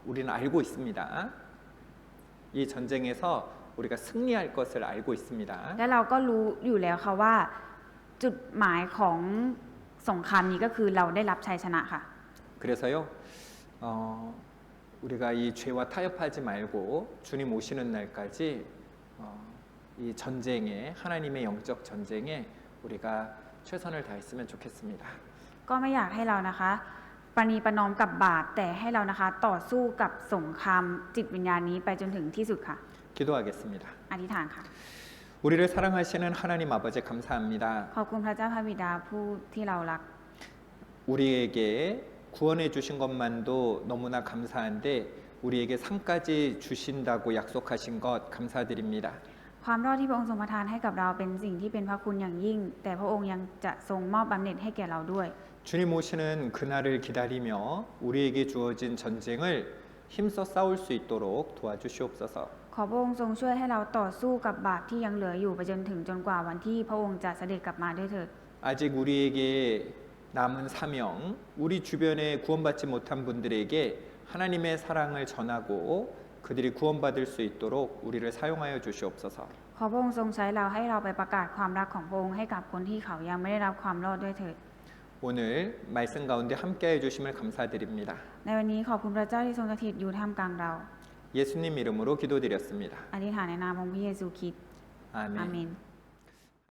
우리는 알고 있습니다. 이 전쟁에서 우리가 승리할 것을 알고 있습니다. และเราก็รู้อยู่แล้วค่ะว่าจุดหมายของสงครามนี้ก็คือเราได้รับชัยชนะค่ะ 그래서요, 우리가 이 죄와 타협하지 말고 주님 오시는 날까지 이 전쟁에, 하나님의 영적 전쟁에 우리가 최선을 다했으면 좋겠습니다. ก็ไม่อยากให้เรานะคะประนีประนอมกับบาปแต่ให้เรานะคะต่อสู้กับสงครามจิตวิญญาณนี้ไปจนถึงที่สุดค่ะ 기도하겠습니다. อธิษฐานค่ะ 우리를 사랑하시는 하나님 아버지 감사합니다. ขอบคุณพระเจ้าพระบิดาผู้ที่เรารัก 우리에게 구원해 주신 것만도 너무나 감사한데 우리에게 상까지 주신다고 약속하신 것 감사드립니다. ความรอดที่พระองค์ทรงประทานให้กับเราเป็นสิ่งที่เป็นพระคุณอย่างยิ่ง แต่พระองค์ยังจะทรงมอบบำเหน็จให้แก่เราด้วย 주님 오시는 그날을 기다리며 우리에게 주어진 전쟁을 힘써 싸울 수 있도록 도와주시옵소서. ขอพระองค์ทรงช่วยให้เราต่อสู้กับบาปที่ยังเหลืออยู่ไปจนกว่าวันที่พระองค์จะเสด็จกลับมาด้วยเถิด 아직 우리에게 남은 사명, 우리 주변에 구원받지 못한 분들에게 하나님의 사랑을 전하고 그들이 구원받을 수 있도록 우리를 사용하여 주시옵소서. ขอพระองค์ทรงใช้เราให้เราไปประกาศความรักของพระองค์ให้กับคนที่เขายังไม่ได้รับความรอดด้วยเถิด 오늘 말씀 가운데 함께해 주심을 감사드립니다. ในวันนี้ขอบคุณพระเจ้าที่ทรงสถิตอยู่ท่ามกลางเรา 예수님 이름으로 기도드렸습니다. อธิษฐานในนามองค์พระเยซูคริสต์ 아멘. อาเมน